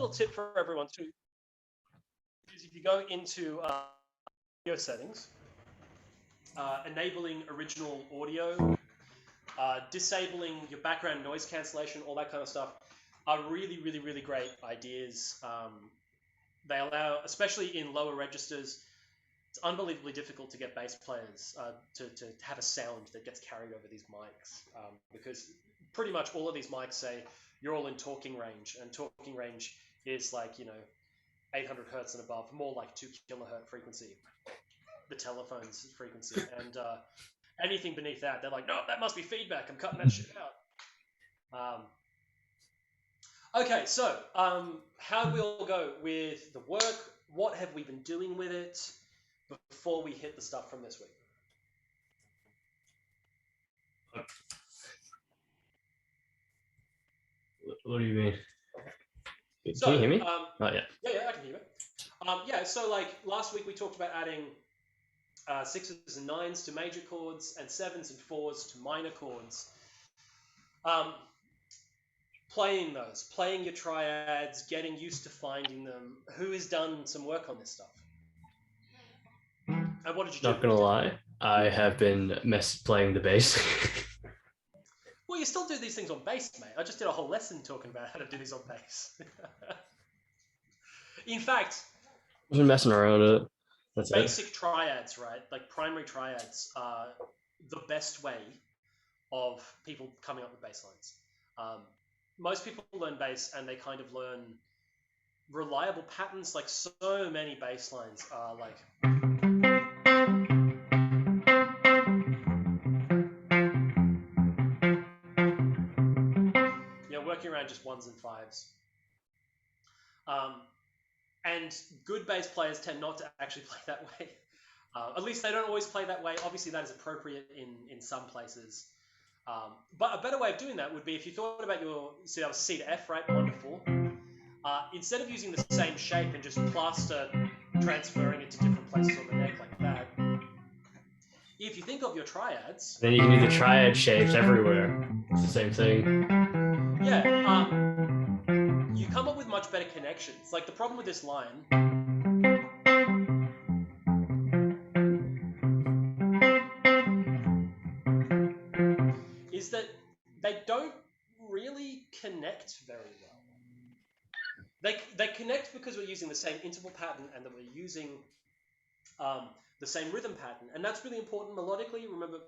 little tip for everyone too is if you go into audio settings, enabling original audio, disabling your background noise cancellation, all that kind of stuff, are really, really, really great ideas. They allow, especially in lower registers, it's unbelievably difficult to get bass players to have a sound that gets carried over these mics, because pretty much all of these mics say you're all in talking range, and talking range is like, 800 hertz and above, more like 2 kilohertz frequency, the telephone's frequency, and anything beneath that, they're like, no, that must be feedback, I'm cutting that shit out. Okay, so how do we all go with the work? What have we been doing with it before we hit the stuff from this week? What do you mean? So, can you hear me? Not yet. Yeah, I can hear you. So like last week we talked about adding 6s and 9s to major chords and 7s and 4s to minor chords. Playing those, playing your triads, getting used to finding them. Who has done some work on this stuff? And what did you do? Not gonna lie, I have been playing the bass. Well, you still do these things on bass, mate. I just did a whole lesson talking about how to do these on bass. In fact, I've been messing around with it. That's basic triads, right? Like primary triads are the best way of people coming up with bass lines. Most people learn bass and they kind of learn reliable patterns. Like so many bass lines are like... working around just 1s and 5s. And good bass players tend not to actually play that way. At least they don't always play that way. Obviously, that is appropriate in some places. But a better way of doing that would be if you thought about that was C to F, right? 1 to 4. Instead of using the same shape and just plaster transferring it to different places on the neck like that, if you think of your triads... Then you can do the triad shapes everywhere. It's the same thing. Yeah, you come up with much better connections. Like the problem with this line is that they don't really connect very well. They connect because we're using the same interval pattern and that we're using the same rhythm pattern, and that's really important melodically. Remember,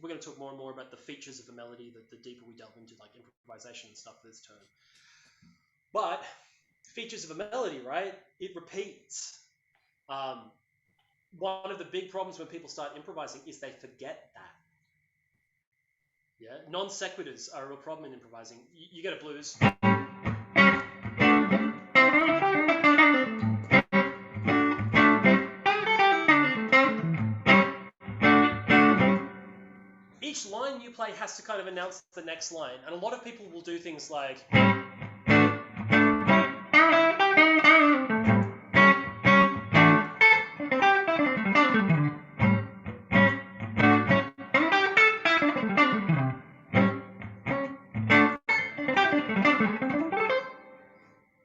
we're going to talk more and more about the features of a melody the deeper we delve into like improvisation and stuff this term. But features of a melody, right? It repeats. One of the big problems when people start improvising is they forget that. Yeah, non sequiturs are a real problem in improvising. You get a blues. Each line you play has to kind of announce the next line, and a lot of people will do things like...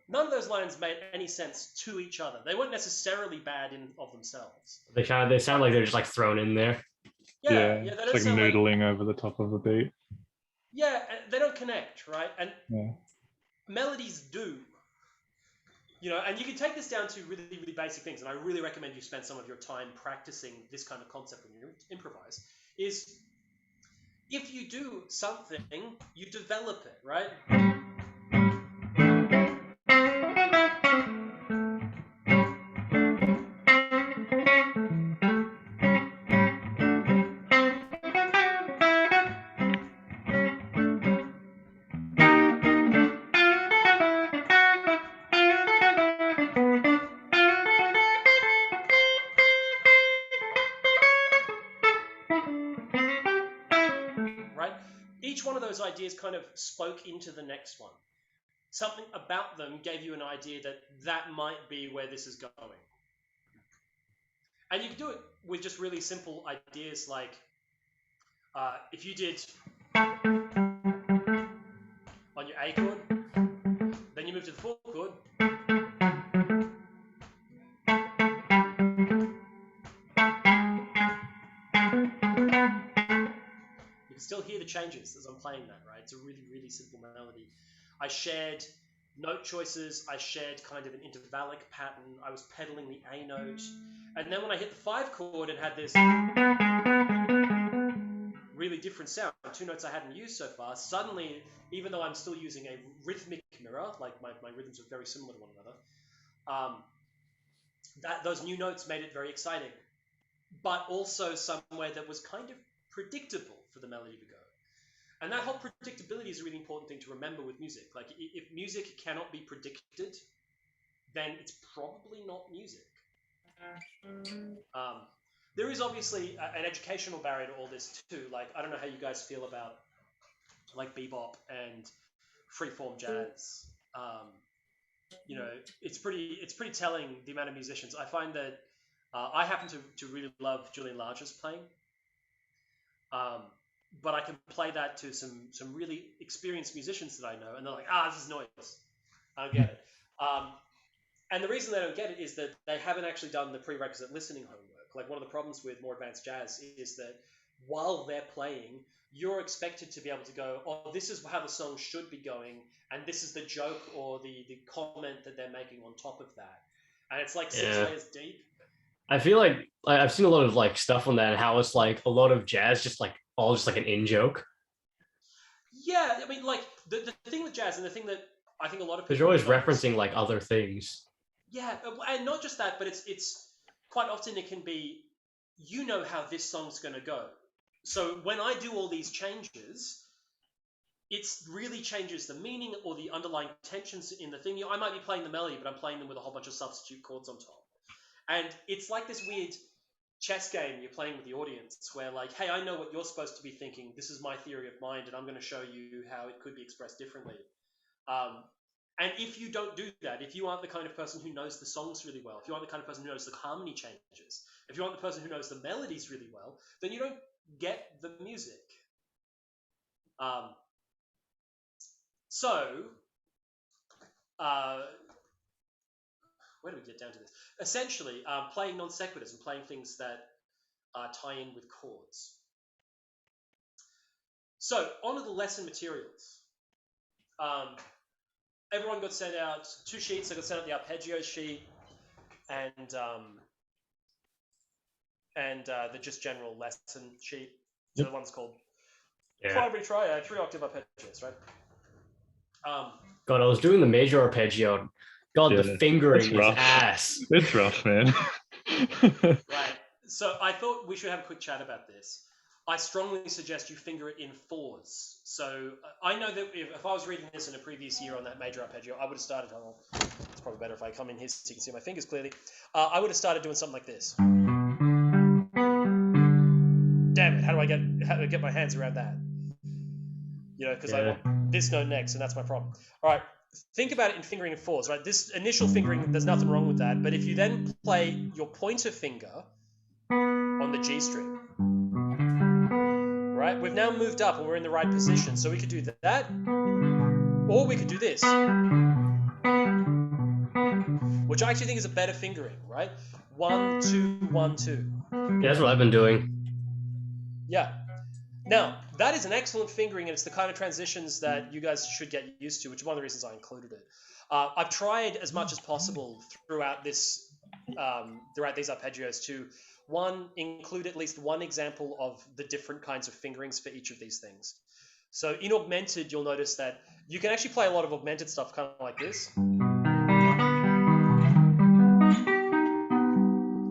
None of those lines made any sense to each other. They weren't necessarily bad of themselves. They sound like they're just like thrown in there. Yeah, they don't it's like noodling over the top of a beat. Yeah, they don't connect, right? And melodies do. And you can take this down to really, really basic things, and I really recommend you spend some of your time practicing this kind of concept when you improvise, is if you do something, you develop it, right? Each one of those ideas kind of spoke into the next one. Something about them gave you an idea that might be where this is going. And you can do it with just really simple ideas like if you did on your A chord, then you you move to the fourth chord. You can still hear the changes as I'm playing that, right? It's a really, really simple melody. I shared note choices, I shared kind of an intervallic pattern, I was pedaling the A note, and then when I hit the 5 chord and had this really different sound, 2 notes I hadn't used so far, suddenly, even though I'm still using a rhythmic mirror, like my rhythms are very similar to one another, those new notes made it very exciting, but also somewhere that was kind of predictable for the melody to go. And that whole predictability is a really important thing to remember with music. Like, if music cannot be predicted, then it's probably not music. There is obviously an educational barrier to all this too. Like, I don't know how you guys feel about like bebop and freeform jazz. You know, it's pretty telling the amount of musicians. I find that I happen to really love Julian Larcher's playing. But I can play that to some really experienced musicians that I know, and they're like, this is noise. I don't get it. And the reason they don't get it is that they haven't actually done the prerequisite listening homework. Like, one of the problems with more advanced jazz is that while they're playing, you're expected to be able to go, this is how the song should be going, and this is the joke or the comment that they're making on top of that. And it's like 6 layers deep. I feel like I've seen a lot of like stuff on that, and how it's like a lot of jazz just like an in joke. Yeah, I mean, like the thing with jazz, and the thing that I think a lot of people, because you're always referencing like other things. Yeah, and not just that, but it's quite often it can be, you know how this song's going to go. So when I do all these changes, it really changes the meaning or the underlying tensions in the thing. I might be playing the melody, but I'm playing them with a whole bunch of substitute chords on top. And it's like this weird chess game you're playing with the audience where, like, hey, I know what you're supposed to be thinking. This is my theory of mind, and I'm going to show you how it could be expressed differently. And if you don't do that, if you aren't the kind of person who knows the songs really well, if you aren't the kind of person who knows the harmony changes, if you aren't the person who knows the melodies really well, then you don't get the music. Where do we get down to this? Essentially, playing non sequiturs and playing things that tie in with chords. So, on to the lesson materials. Everyone got sent out 2 sheets. I got sent out the arpeggio sheet and the just general lesson sheet. So the one's called primary triad, 3-octave arpeggios, right? God, I was doing the major arpeggio. God, the fingering is ass. It's rough, man. Right. So I thought we should have a quick chat about this. I strongly suggest you finger it in 4s. So I know that if I was reading this in a previous year on that major arpeggio, I would have started on, it's probably better if I come in here so you can see my fingers clearly. I would have started doing something like this. Damn it, how do I get my hands around that? You know, because I want this note next, and that's my problem. All right, think about it in fingering in 4s, right? This initial fingering, there's nothing wrong with that, but if you then play your pointer finger on the G string, right? We've now moved up and we're in the right position. So we could do that, or we could do this, which I actually think is a better fingering, right? 1, 2, 1, 2. Yeah, that's what I've been doing. Yeah. Now, that is an excellent fingering, and it's the kind of transitions that you guys should get used to, which is one of the reasons I included it. I've tried as much as possible throughout these arpeggios to, one, include at least one example of the different kinds of fingerings for each of these things. So in augmented, you'll notice that you can actually play a lot of augmented stuff kind of like this,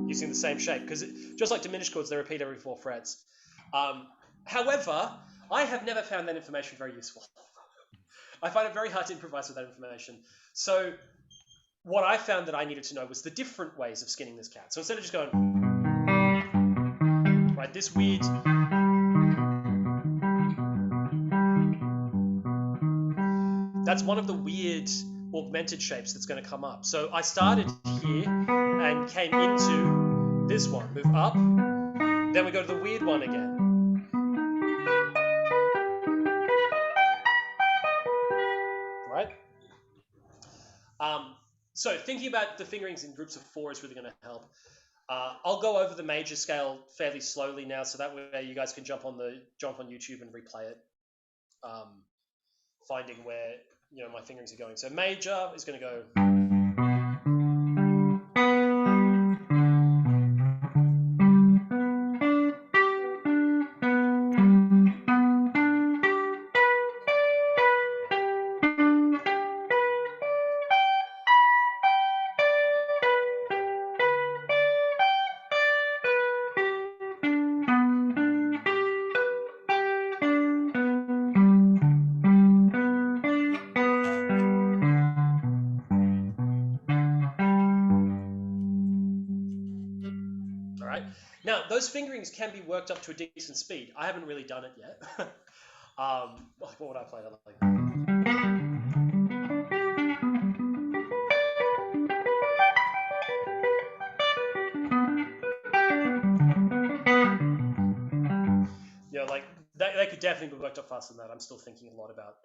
using the same shape, because just like diminished chords, they repeat every 4 frets. However, I have never found that information very useful. I find it very hard to improvise with that information. So what I found that I needed to know was the different ways of skinning this cat. So instead of just going, right, this weird, that's one of the weird augmented shapes that's going to come up. So I started here and came into this one, move up, then we go to the weird one again. Right? So thinking about the fingerings in groups of 4 is really going to help. I'll go over the major scale fairly slowly now, so that way you guys can jump on YouTube and replay it, finding where my fingerings are going. So major is going to go. Now, those fingerings can be worked up to a decent speed. I haven't really done it yet. What would I play? They could definitely be worked up faster than that. I'm still thinking a lot about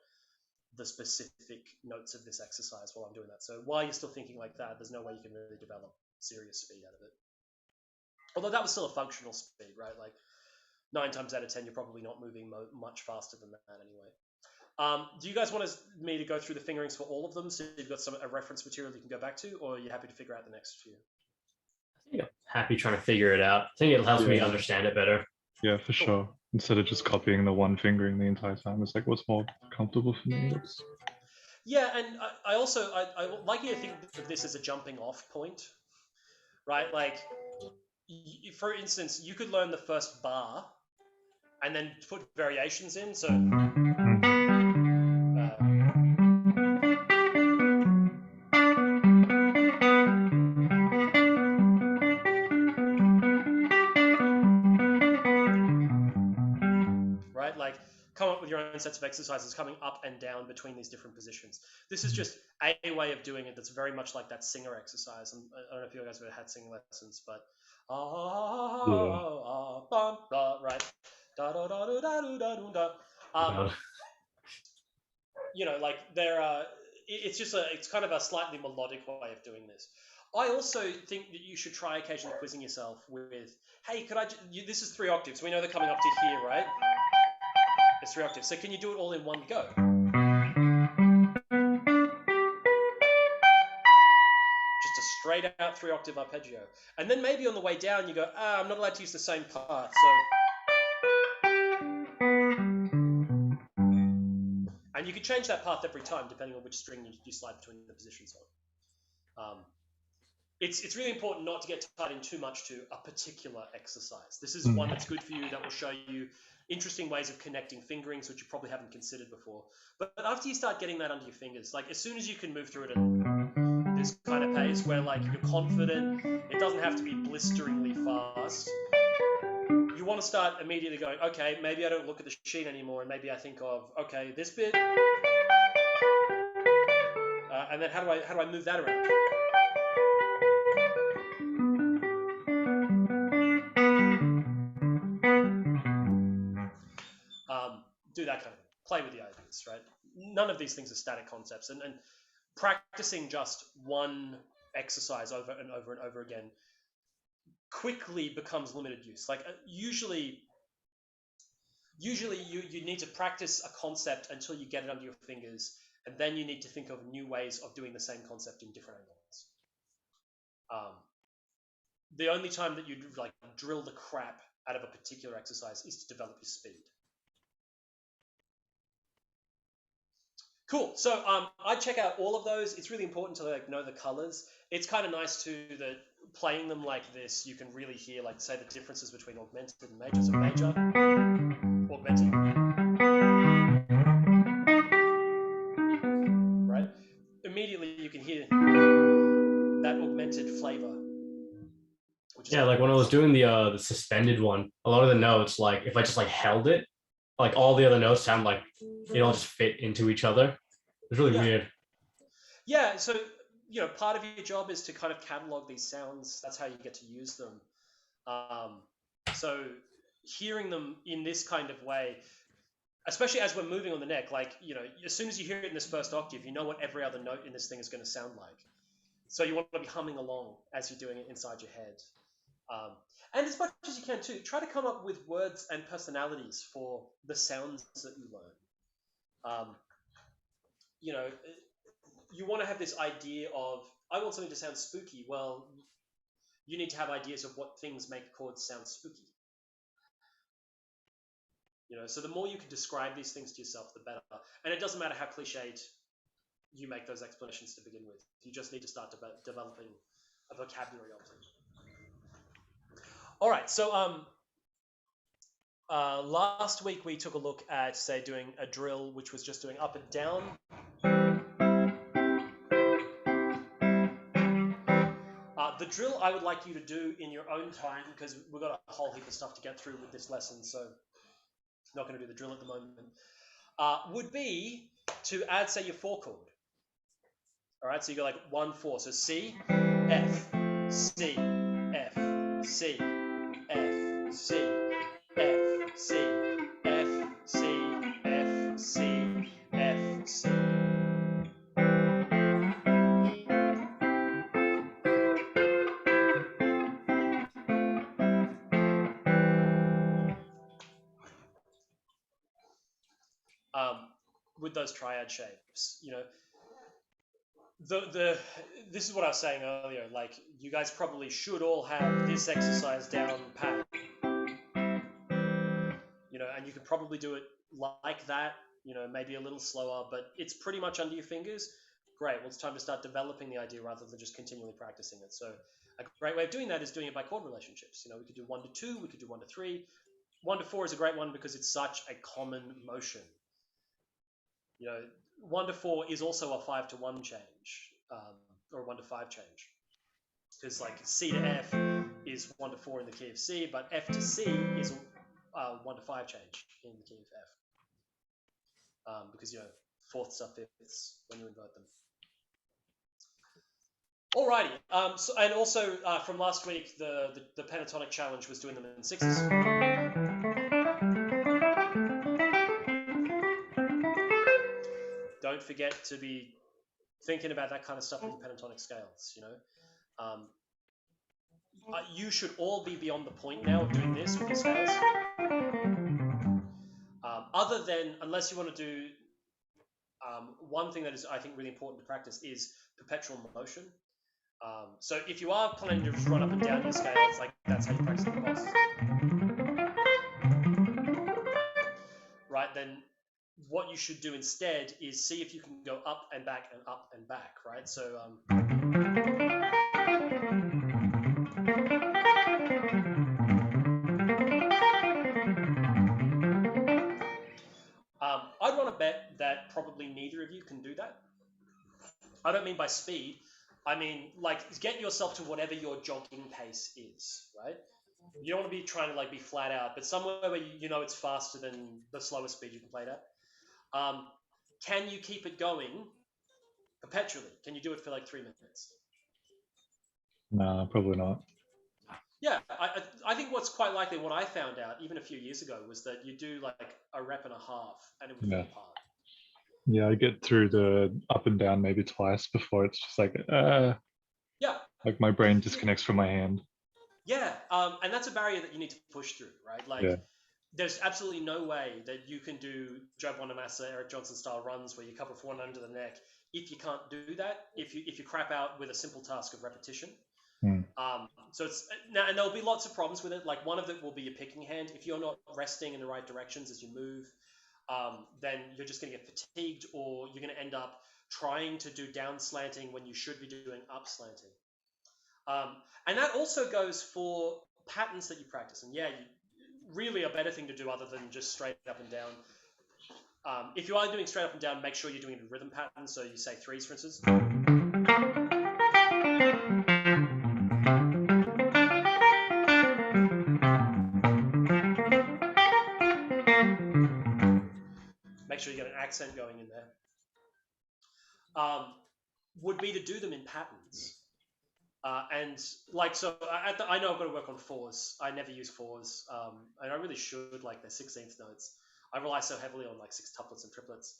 the specific notes of this exercise while I'm doing that. So while you're still thinking like that, there's no way you can really develop serious speed out of it. Although that was still a functional speed, right? Like 9 times out of 10, you're probably not moving much faster than that anyway. Do you guys want me to go through the fingerings for all of them, so you've got a reference material you can go back to, or are you happy to figure out the next few? I think I'm happy trying to figure it out. I think it helps me understand it better. Yeah, for sure. Instead of just copying the one fingering the entire time, it's like what's more comfortable for me. Yeah, and I like you to think of this as a jumping off point, right? Like, for instance, you could learn the first bar and then put variations in. So. Come up with your own sets of exercises coming up and down between these different positions. This is just a way of doing it that's very much like that singer exercise. And I don't know if you guys have ever had singing lessons, but right. It's kind of a slightly melodic way of doing this. I also think that you should try occasionally quizzing yourself with, hey, this is 3 octaves. We know they're coming up to here, right? It's 3 octaves. So can you do it all in one go? Just a straight out 3 octave arpeggio. And then maybe on the way down you go, I'm not allowed to use the same path. So, and you can change that path every time depending on which string you slide between the positions on. It's really important not to get tied in too much to a particular exercise. This is one that's good for you, that will show you interesting ways of connecting fingerings, which you probably haven't considered before. But after you start getting that under your fingers, like as soon as you can move through it at this kind of pace where like you're confident, it doesn't have to be blisteringly fast. You want to start immediately going, okay, maybe I don't look at the sheet anymore, and maybe I think of, okay, this bit, and then how do I move that around? Do that kind of thing. Play with the ideas, right? None of these things are static concepts, and practicing just one exercise over and over and over again quickly becomes limited use. Like usually you need to practice a concept until you get it under your fingers, and then you need to think of new ways of doing the same concept in different angles. The only time that you'd like drill the crap out of a particular exercise is to develop your speed. Cool. So I check out all of those. It's really important to like know the colors. It's kind of nice too that playing them like this, you can really hear like say the differences between augmented and major. So major, augmented, right? Immediately you can hear that augmented flavor. Yeah, like when I was doing the suspended one, a lot of the notes, like if I just like held it, like all the other notes sound like it all just fit into each other. It's really weird. Yeah, so part of your job is to kind of catalog these sounds. That's how you get to use them. So hearing them in this kind of way, especially as we're moving on the neck, like as soon as you hear it in this first octave, you know what every other note in this thing is going to sound like. So you want to be humming along as you're doing it inside your head. And as much as you can too, try to come up with words and personalities for the sounds that you learn. You know, you want to have this idea of, I want something to sound spooky. Well, you need to have ideas of what things make chords sound spooky. You know, so the more you can describe these things to yourself, the better. And it doesn't matter how cliched you make those explanations to begin with. You just need to start developing a vocabulary of them. All right, so last week we took a look at, say, doing a drill, which was just doing up and down. The drill I would like you to do in your own time, because we've got a whole heap of stuff to get through with this lesson, so not going to do the drill at the moment, would be to add, say, your 4 chord. All right, so you go like 1, 4. So C, F, C, F, C, F, C, F, C, F, C, F, C, F, C. With those triad shapes, you know, this is what I was saying earlier. Like, you guys probably should all have this exercise down pat. You know, and you can probably do it like that. You know, maybe a little slower, but it's pretty much under your fingers. Great. Well, it's time to start developing the idea rather than just continually practicing it. So a great way of doing that is doing it by chord relationships. You know, we could do 1 to 2, we could do 1 to 3. 1 to 4 is a great one because it's such a common motion. You know, 1 to 4 is also a 5 to 1 change, or 1 to 5 change. Because like C to F is 1 to 4 in the key of C, but F to C is a 1 to 5 change in the key of F. Because, you know, fourths are fifths when you invert them. Alrighty. So, and also from last week, the pentatonic challenge was doing them in 6s. Don't forget to be thinking about that kind of stuff with the pentatonic scales, you know. You should all be beyond the point now of doing this with these scales. Other than, unless you want to do, one thing that is, I think, really important to practice is perpetual motion. So if you are planning to just run up and down your scales, like that's how you practice the boss. Right, then what you should do instead is see if you can go up and back and up and back, right? So I'd want to bet that probably neither of you can do that. I don't mean by speed. I mean, like, get yourself to whatever your jogging pace is, right? You don't want to be trying to like be flat out, but somewhere where you know it's faster than the slowest speed you can play it at. Can you keep it going perpetually? Can you do it for like 3 minutes? No, probably not. Yeah, I think what's quite likely, what I found out even a few years ago, was that you do like a rep and a half and it would fall apart. Yeah, I get through the up and down maybe twice before it's just like, yeah, like my brain disconnects from my hand. Yeah, and that's a barrier that you need to push through, right? Like, there's absolutely no way that you can do Joe Bonamassa, Eric Johnson style runs where you cover 4 and under the neck if you can't do that, if you crap out with a simple task of repetition. So it's now, and there'll be lots of problems with it. Like, one of it will be your picking hand. If you're not resting in the right directions as you move, then you're just going to get fatigued, or you're going to end up trying to do down slanting when you should be doing up slanting. And that also goes for patterns that you practice. And yeah, really a better thing to do other than just straight up and down. If you are doing straight up and down, make sure you're doing it in rhythm patterns. So you say 3s, for instance. Make sure you get an accent going in there. Would be to do them in patterns. And like, so I know I've got to work on 4s. I never use 4s. And I really should, like the 16th notes. I rely so heavily on like 6-tuplets and triplets.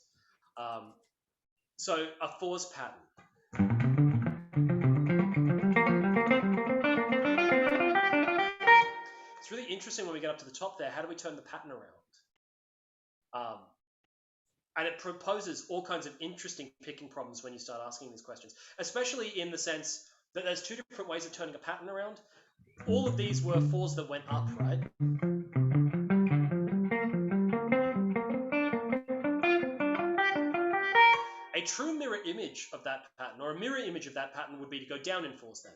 So a 4s pattern. to the top there, how do we turn the pattern around? And it proposes all kinds of interesting picking problems when you start asking these questions, especially in the sense that there's two different ways of turning a pattern around. All of these were 4s that went up, right? A true mirror image of that pattern, or a mirror image of that pattern, would be to go down in 4s then.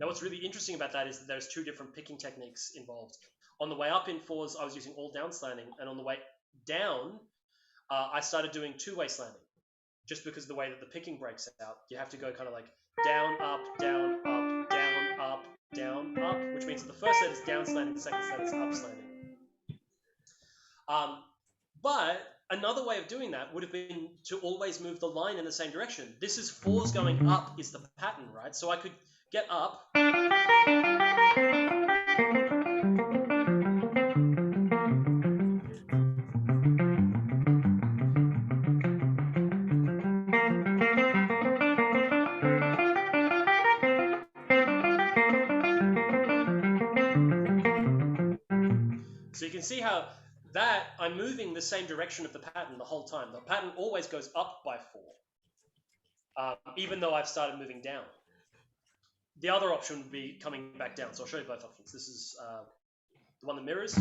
Now what's really interesting about that is that there's two different picking techniques involved. On the way up in 4s, I was using all down slanting, and on the way down, I started doing two-way slanting. Just because of the way that the picking breaks out, you have to go kind of like down, up, down, up, down, up, down, up, which means that the first set is down slanting, the second set is up slanting. But another way of doing that would have been to always move the line in the same direction. This is 4s going up is the pattern, right? So I could get up. So you can see how that I'm moving the same direction of the pattern the whole time. The pattern always goes up by 4, even though I've started moving down. The other option would be coming back down. So I'll show you both options. This is the one that mirrors.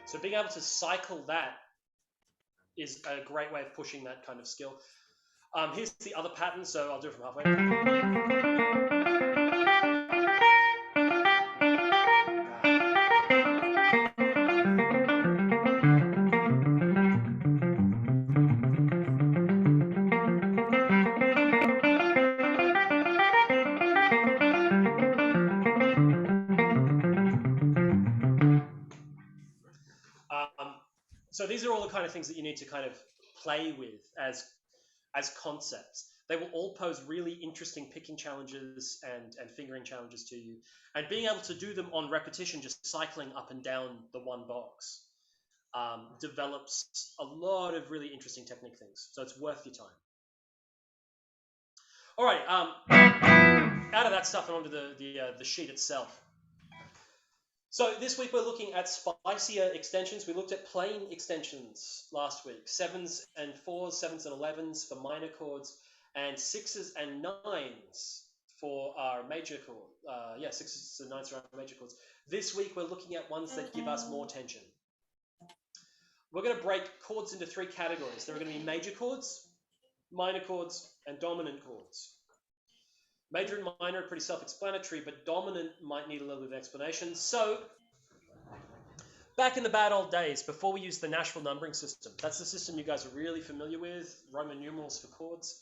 So being able to cycle that is a great way of pushing that kind of skill. Here's the other pattern, so I'll do it from halfway. So these are all the kind of things that you need to kind of play with as concepts. They will all pose really interesting picking challenges and fingering challenges to you. And being able to do them on repetition, just cycling up and down the one box, develops a lot of really interesting technique things. So it's worth your time. All right, out of that stuff and onto the sheet itself. So this week we're looking at spicier extensions. We looked at plain extensions last week, 7s and 4s, 7s and 11s for minor chords, and 6s and 9s for our major chord. 6s and 9s for our major chords. This week we're looking at ones that give us more tension. We're going to break chords into 3 categories. There are going to be major chords, minor chords, and dominant chords. Major and minor are pretty self-explanatory, but dominant might need a little bit of explanation. So, back in the bad old days, before we used the Nashville numbering system, that's the system you guys are really familiar with, Roman numerals for chords.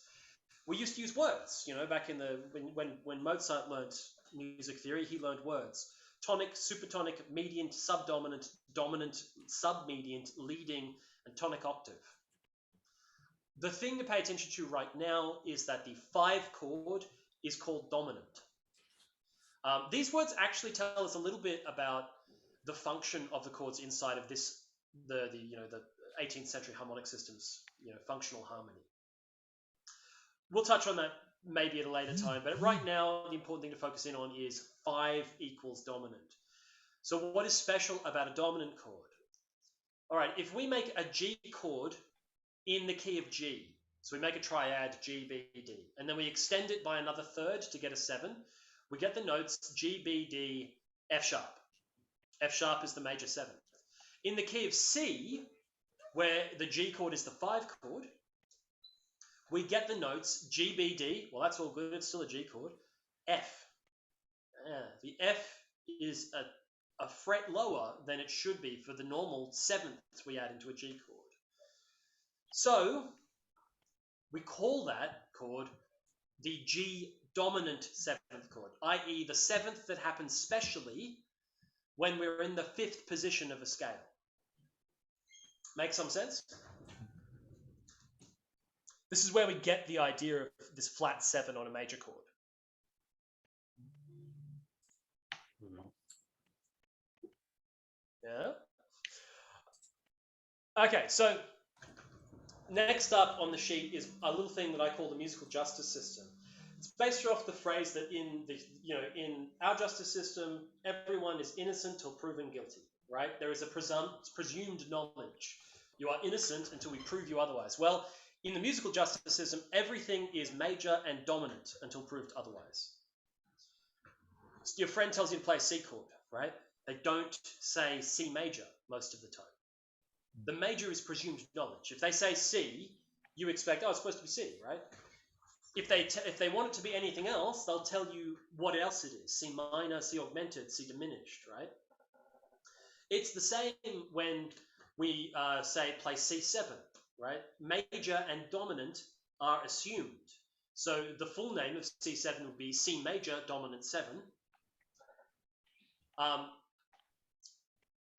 We used to use words, you know, back in the when Mozart learned music theory, he learned words. Tonic, supertonic, mediant, subdominant, dominant, submediant, leading, and tonic octave. The thing to pay attention to right now is that the 5 chord is called dominant. These words actually tell us a little bit about the function of the chords inside of this, the 18th century harmonic system's functional harmony. We'll touch on that maybe at a later time, but right now the important thing to focus in on is 5 equals dominant. So what is special about a dominant chord? All right, if we make a G chord in the key of G, so we make a triad G, B, D, and then we extend it by another third to get a 7. We get the notes G, B, D, F sharp. F sharp is the major 7th. In the key of C, where the G chord is the 5 chord, we get the notes G, B, D. Well, that's all good. It's still a G chord. F. The F is a fret lower than it should be for the normal 7th we add into a G chord. So we call that chord the G dominant 7th chord, i.e. the 7th that happens specially when we're in the 5th position of a scale. Make some sense? This is where we get the idea of this flat 7 on a major chord. Yeah. Okay, so next up on the sheet is a little thing that I call the musical justice system. It's based off the phrase that in in our justice system, everyone is innocent till proven guilty, right? There is a presumed knowledge. You are innocent until we prove you otherwise. Well, in the musical justice system, everything is major and dominant until proved otherwise. So your friend tells you to play a C chord, right? They don't say C major most of the time. The major is presumed knowledge. If they say C, you expect, oh, it's supposed to be C, right? If they want it to be anything else, they'll tell you what else it is. C minor, C augmented, C diminished, right? It's the same when we say play C7, right? Major and dominant are assumed. So the full name of C7 would be C major dominant 7.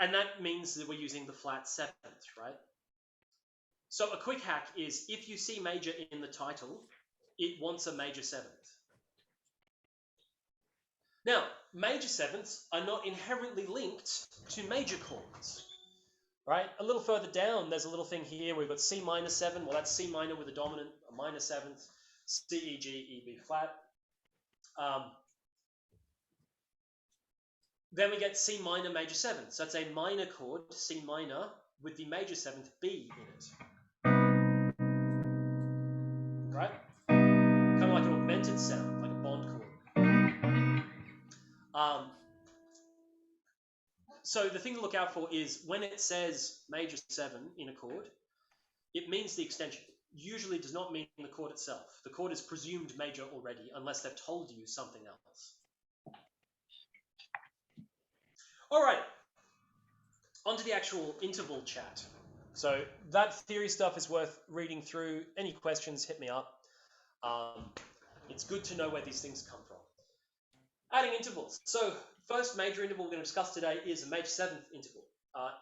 And that means that we're using the flat 7th, right? So a quick hack is if you see major in the title, it wants a major 7th. Now, major 7ths are not inherently linked to major chords, right? A little further down, there's a little thing here. We've got C minor 7. Well, that's C minor with a dominant, a minor 7th, C, E, G, E, B flat. Then we get C minor major 7th. So that's a minor chord, C minor, with the major 7th B in it. Right? Kind of like an augmented sound, like a bond chord. So the thing to look out for is when it says major 7 in a chord, it means the extension. Usually does not mean the chord itself. The chord is presumed major already, unless they've told you something else. All right, on to the actual interval chat. So that theory stuff is worth reading through. Any questions, hit me up. It's good to know where these things come from. Adding intervals. So first major interval we're going to discuss today is a major 7th interval.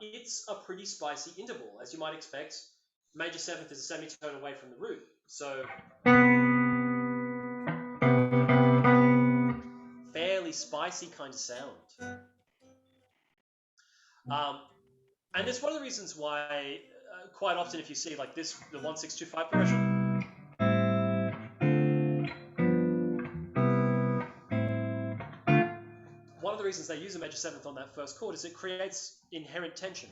It's a pretty spicy interval, as you might expect. Major 7th is a semitone away from the root. So fairly spicy kind of sound. And it's one of the reasons why quite often if you see like this, the 1-6-2-5 progression, one of the reasons they use a major 7th on that first chord is it creates inherent tension.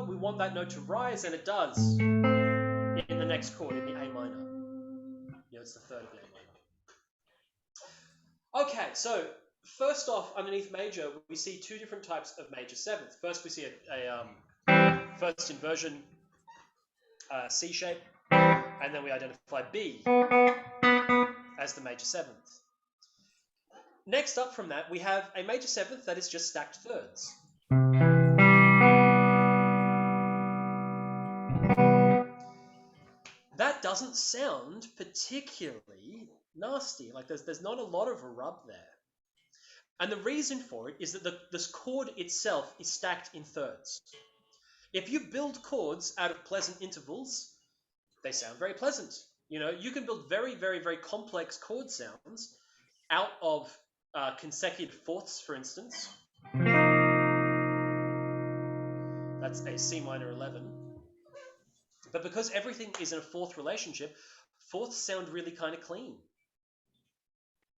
We want that note to rise, and it does in the next chord, in the A minor. It's the third of the A minor. Okay, so first off, underneath major, we see two different types of major 7th. First, we see a first inversion C shape, and then we identify B as the major 7th. Next up from that, we have a major 7th that is just stacked thirds. That doesn't sound particularly nasty. Like there's not a lot of a rub there. And the reason for it is that this chord itself is stacked in thirds. If you build chords out of pleasant intervals, they sound very pleasant. You can build very, very, very complex chord sounds out of consecutive fourths, for instance. That's a C minor 11. But because everything is in a fourth relationship, fourths sound really kind of clean.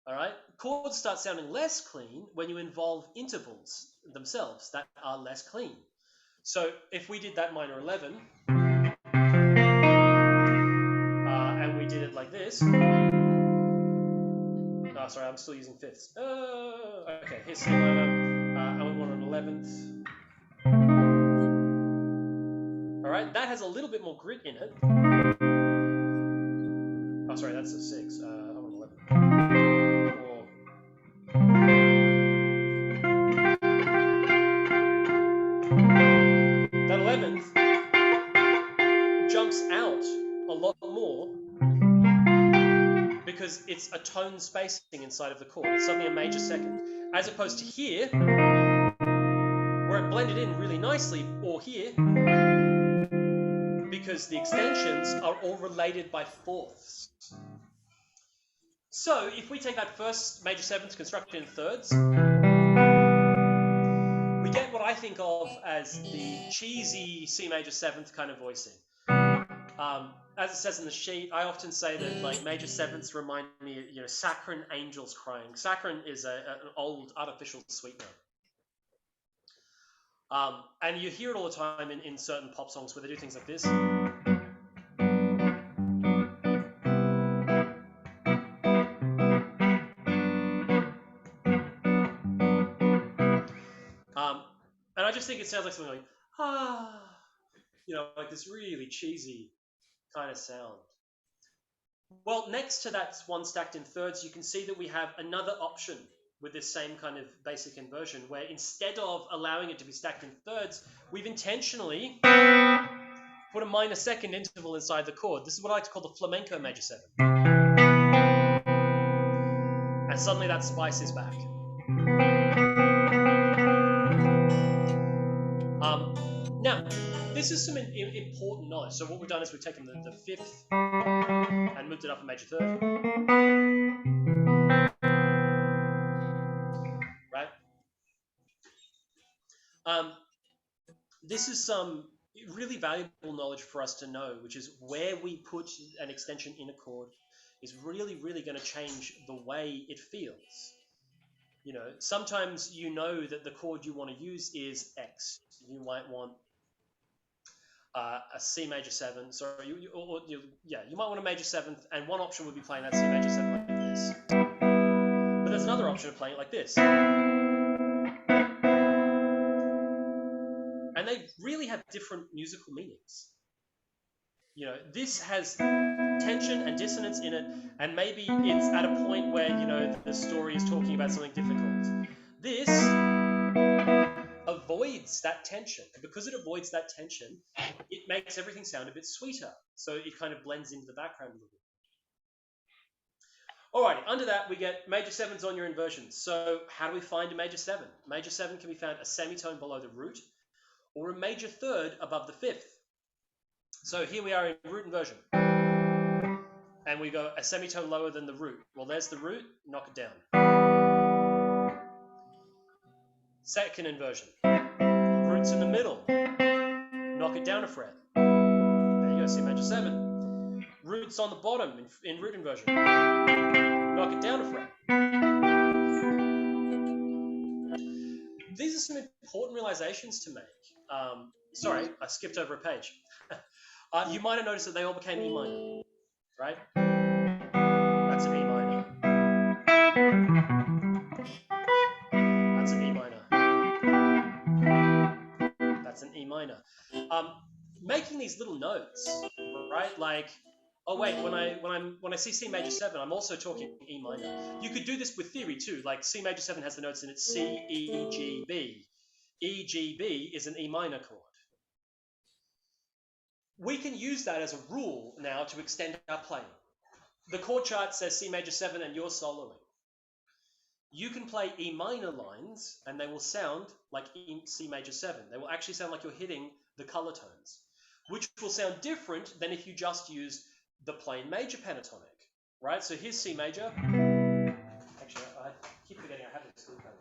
All right? Chords start sounding less clean when you involve intervals themselves that are less clean. So if we did that minor 11, and we did it like this. Oh, sorry, I'm still using fifths. Okay, here's C minor, and we want an 11th. All right, that has a little bit more grit in it. Oh, sorry, that's a 6. I want an 11. 4. That 11th jumps out a lot more because it's a tone spacing inside of the chord. It's suddenly a major second. As opposed to here, where it blended in really nicely, or here, because the extensions are all related by fourths. So if we take that first major seventh constructed in thirds, we get what I think of as the cheesy C major seventh kind of voicing. As it says in the sheet, I often say that like major sevenths remind me, you know, saccharine angels crying. Saccharin is an old artificial sweetener. And you hear it all the time in certain pop songs where they do things like this. And I just think it sounds like something like, you know, like this really cheesy kind of sound. Well, next to that one stacked in thirds, you can see that we have another option with this same kind of basic inversion, where instead of allowing it to be stacked in thirds, we've intentionally put a minor second interval inside the chord. This is what I like to call the flamenco major seven. And suddenly that spice is back. Now, this is some important knowledge. So what we've done is we've taken the fifth and moved it up a major third. Right? This is some really valuable knowledge for us to know, which is where we put an extension in a chord is really, really going to change the way it feels. You know, sometimes you know that the chord you want to use is X. You might want a C major seven. Sorry, you might want a major seventh, and one option would be playing that C major seven like this. But there's another option of playing it like this. And they really have different musical meanings. You know, this has tension and dissonance in it, and maybe it's at a point where, you know, the story is talking about something difficult. This avoids that tension, and because it avoids that tension, it makes everything sound a bit sweeter, so it kind of blends into the background a little bit. Alrighty, under that we get major sevens on your inversions. So how do we find a major seven? Major seven can be found a semitone below the root, or a major third above the fifth. So here we are in root inversion, and we go a semitone lower than the root. Well, there's the root, knock it down. Second inversion, root's in the middle, knock it down a fret. There you go, C major seven. Root's on the bottom in root inversion, knock it down a fret. These are some important realizations to make. Sorry, I skipped over a page. You might have noticed that they all became E minor, right? That's an E minor. That's an E minor. That's an E minor. Making these little notes, right? Like, oh wait, when I see C major seven, I'm also talking E minor. You could do this with theory too. Like C major seven has the notes in it C, E, G, B. E, G, B is an E minor chord. We can use that as a rule now to extend our playing. The chord chart says C major seven and you're soloing. You can play E minor lines and they will sound like C major seven. They will actually sound like you're hitting the color tones, which will sound different than if you just used the plain major pentatonic, right? So here's C major. Actually, I keep forgetting I have this glue cover.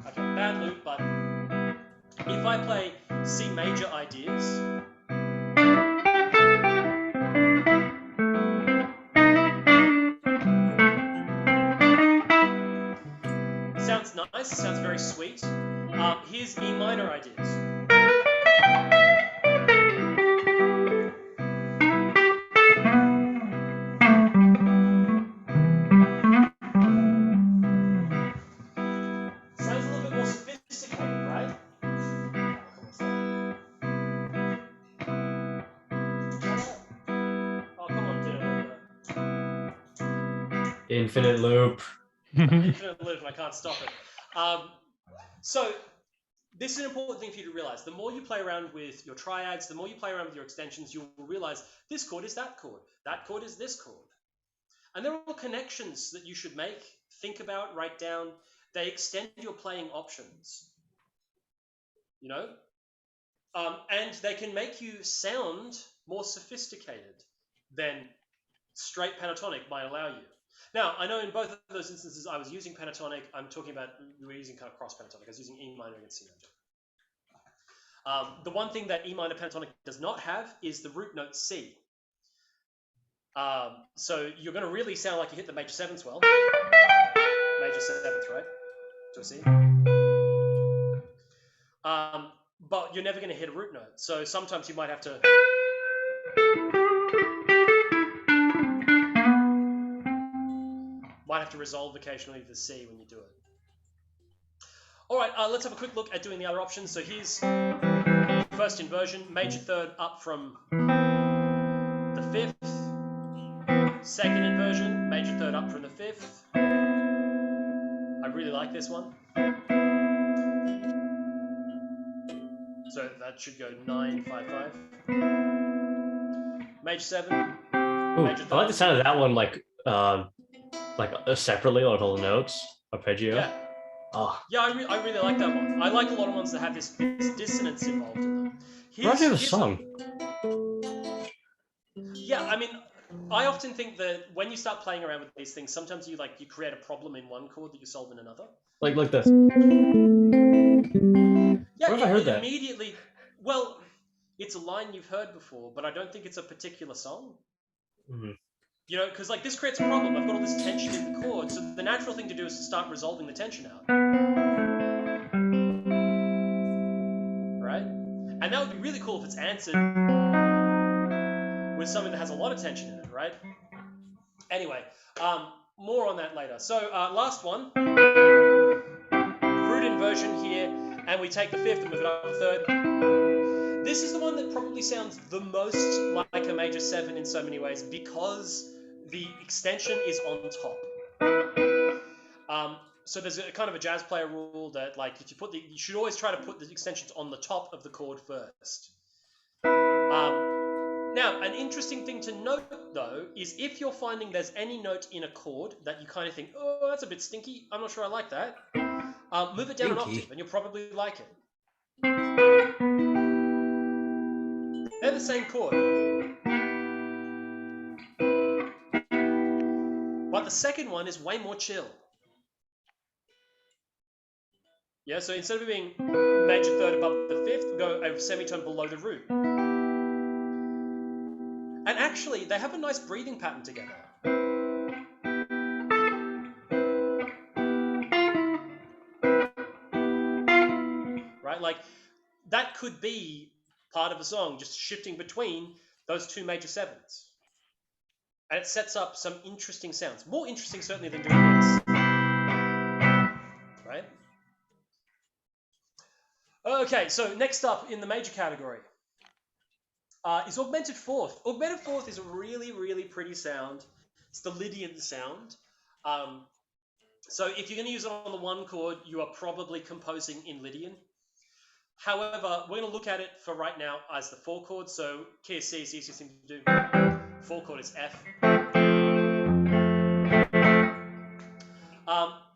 Okay, bad loop, but if I play C major ideas, sounds nice, sounds very sweet. Here's E minor ideas. Sounds a little bit more sophisticated, right? Oh, come on, dude. Infinite loop. Infinite loop, and I can't stop it. So this is an important thing for you to realize. The more you play around with your triads, the more you play around with your extensions, you will realize this chord is that chord is this chord. And they're all connections that you should make, think about, write down. They extend your playing options, you know? And they can make you sound more sophisticated than straight pentatonic might allow you. Now, I know in both of those instances I was using pentatonic. I'm talking about, we were using kind of cross pentatonic. I was using E minor against C major. The one thing that E minor pentatonic does not have is the root note C. So you're going to really sound like you hit the major seventh well. Major seventh, right? To a C. But you're never going to hit a root note. So sometimes you might have to... resolve occasionally the C when you do it. All right, let's have a quick look at doing the other options. So here's first inversion, major third up from the fifth. Second inversion, major third up from the fifth. I really like this one. So that should go 9, 5, 5. Major seven. Ooh, Major I like the sound of that one, like separately, like all the notes, arpeggio. Yeah. Oh. Yeah, I really like that one. I like a lot of ones that have this dissonance involved in them. Reminds me of a song. Yeah, I mean, I often think that when you start playing around with these things, sometimes you create a problem in one chord that you solve in another. Like this. Yeah, where have I heard that? Immediately. Well, it's a line you've heard before, but I don't think it's a particular song. Mm-hmm. You know, because this creates a problem. I've got all this tension in the chord, so the natural thing to do is to start resolving the tension out. Right? And that would be really cool if it's answered with something that has a lot of tension in it, right? Anyway, more on that later. So, last one. Root inversion here, and we take the fifth and move it up a third. This is the one that probably sounds the most like a major 7 in so many ways because the extension is on top. So there's a kind of a jazz player rule that if you should always try to put the extensions on the top of the chord first. Now, an interesting thing to note though is if you're finding there's any note in a chord that you kind of think, oh, that's a bit stinky, I'm not sure I like that, move it down an octave and you'll probably like it. They're the same chord. But the second one is way more chill. Yeah, so instead of being major third above the fifth, we go a semitone below the root. And actually, they have a nice breathing pattern together. Right, that could be part of the song, just shifting between those two major sevens. And it sets up some interesting sounds. More interesting, certainly, than doing this. Right? Okay, so next up in the major category is augmented fourth. Augmented fourth is a really, really pretty sound. It's the Lydian sound. So if you're going to use it on the one chord, you are probably composing in Lydian. However, we're going to look at it for right now as the 4 chord. So key of C is the easiest thing to do. 4 chord is F.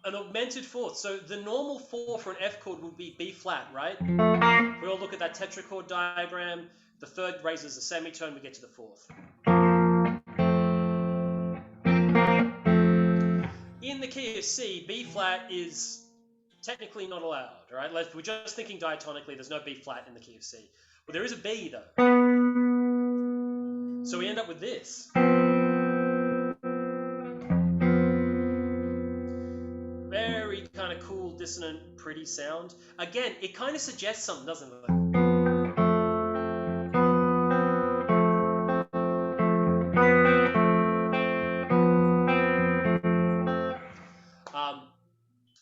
An augmented fourth. So the normal 4 for an F chord would be B flat, right? We all look at that tetrachord diagram. The third raises a semitone, we get to the fourth. In the key of C, B flat is technically not allowed, right? If we're just thinking diatonically, there's no B flat in the key of C. Well, there is a B though. So we end up with this. Very kind of cool, dissonant, pretty sound. Again, it kind of suggests something, doesn't it?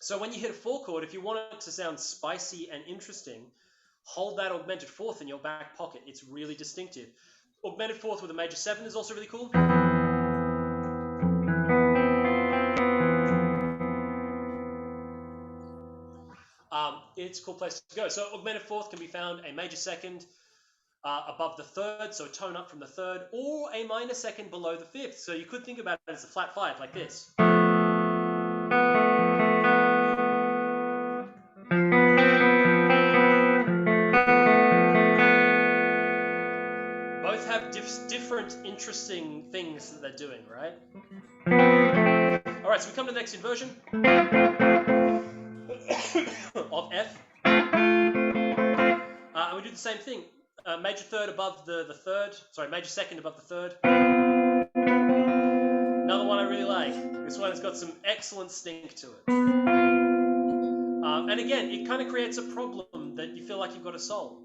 So when you hit a 4 chord, if you want it to sound spicy and interesting, hold that augmented fourth in your back pocket. It's really distinctive. Augmented fourth with a major 7 is also really cool. it's a cool place to go. So augmented fourth can be found a major second above the third, so a tone up from the third, or a minor second below the fifth. So you could think about it as a flat five, like this. Both have different interesting things that they're doing, right? All right, so we come to the next inversion of F. And we do the same thing. Major third above the third. Sorry, major second above the third. Another one I really like. This one has got some excellent stink to it. And again, it kind of creates a problem that you feel like you've got to solve.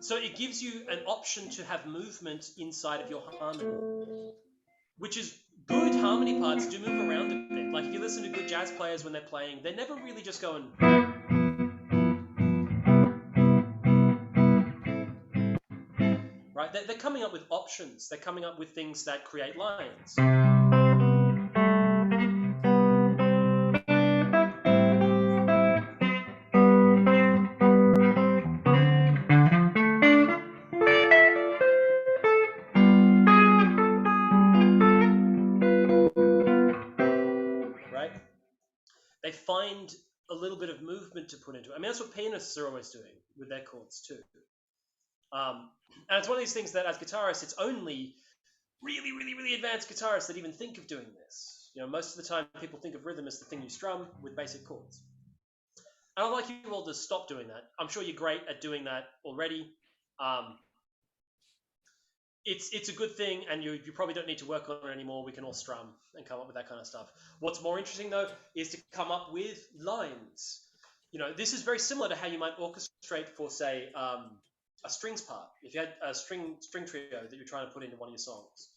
So it gives you an option to have movement inside of your harmony, which is good. Harmony parts do move around a bit. Like if you listen to good jazz players when they're playing, they're never really just going. Right? They're coming up with options. They're coming up with things that create lines. They find a little bit of movement to put into it. I mean, that's what pianists are always doing with their chords too. And it's one of these things that as guitarists, it's only really, really, really advanced guitarists that even think of doing this. You know, most of the time people think of rhythm as the thing you strum with basic chords. And I'd like you all to stop doing that. I'm sure you're great at doing that already. It's a good thing, and you probably don't need to work on it anymore. We can all strum and come up with that kind of stuff. What's more interesting, though, is to come up with lines. You know, this is very similar to how you might orchestrate for, say, a strings part. If you had a string trio that you're trying to put into one of your songs,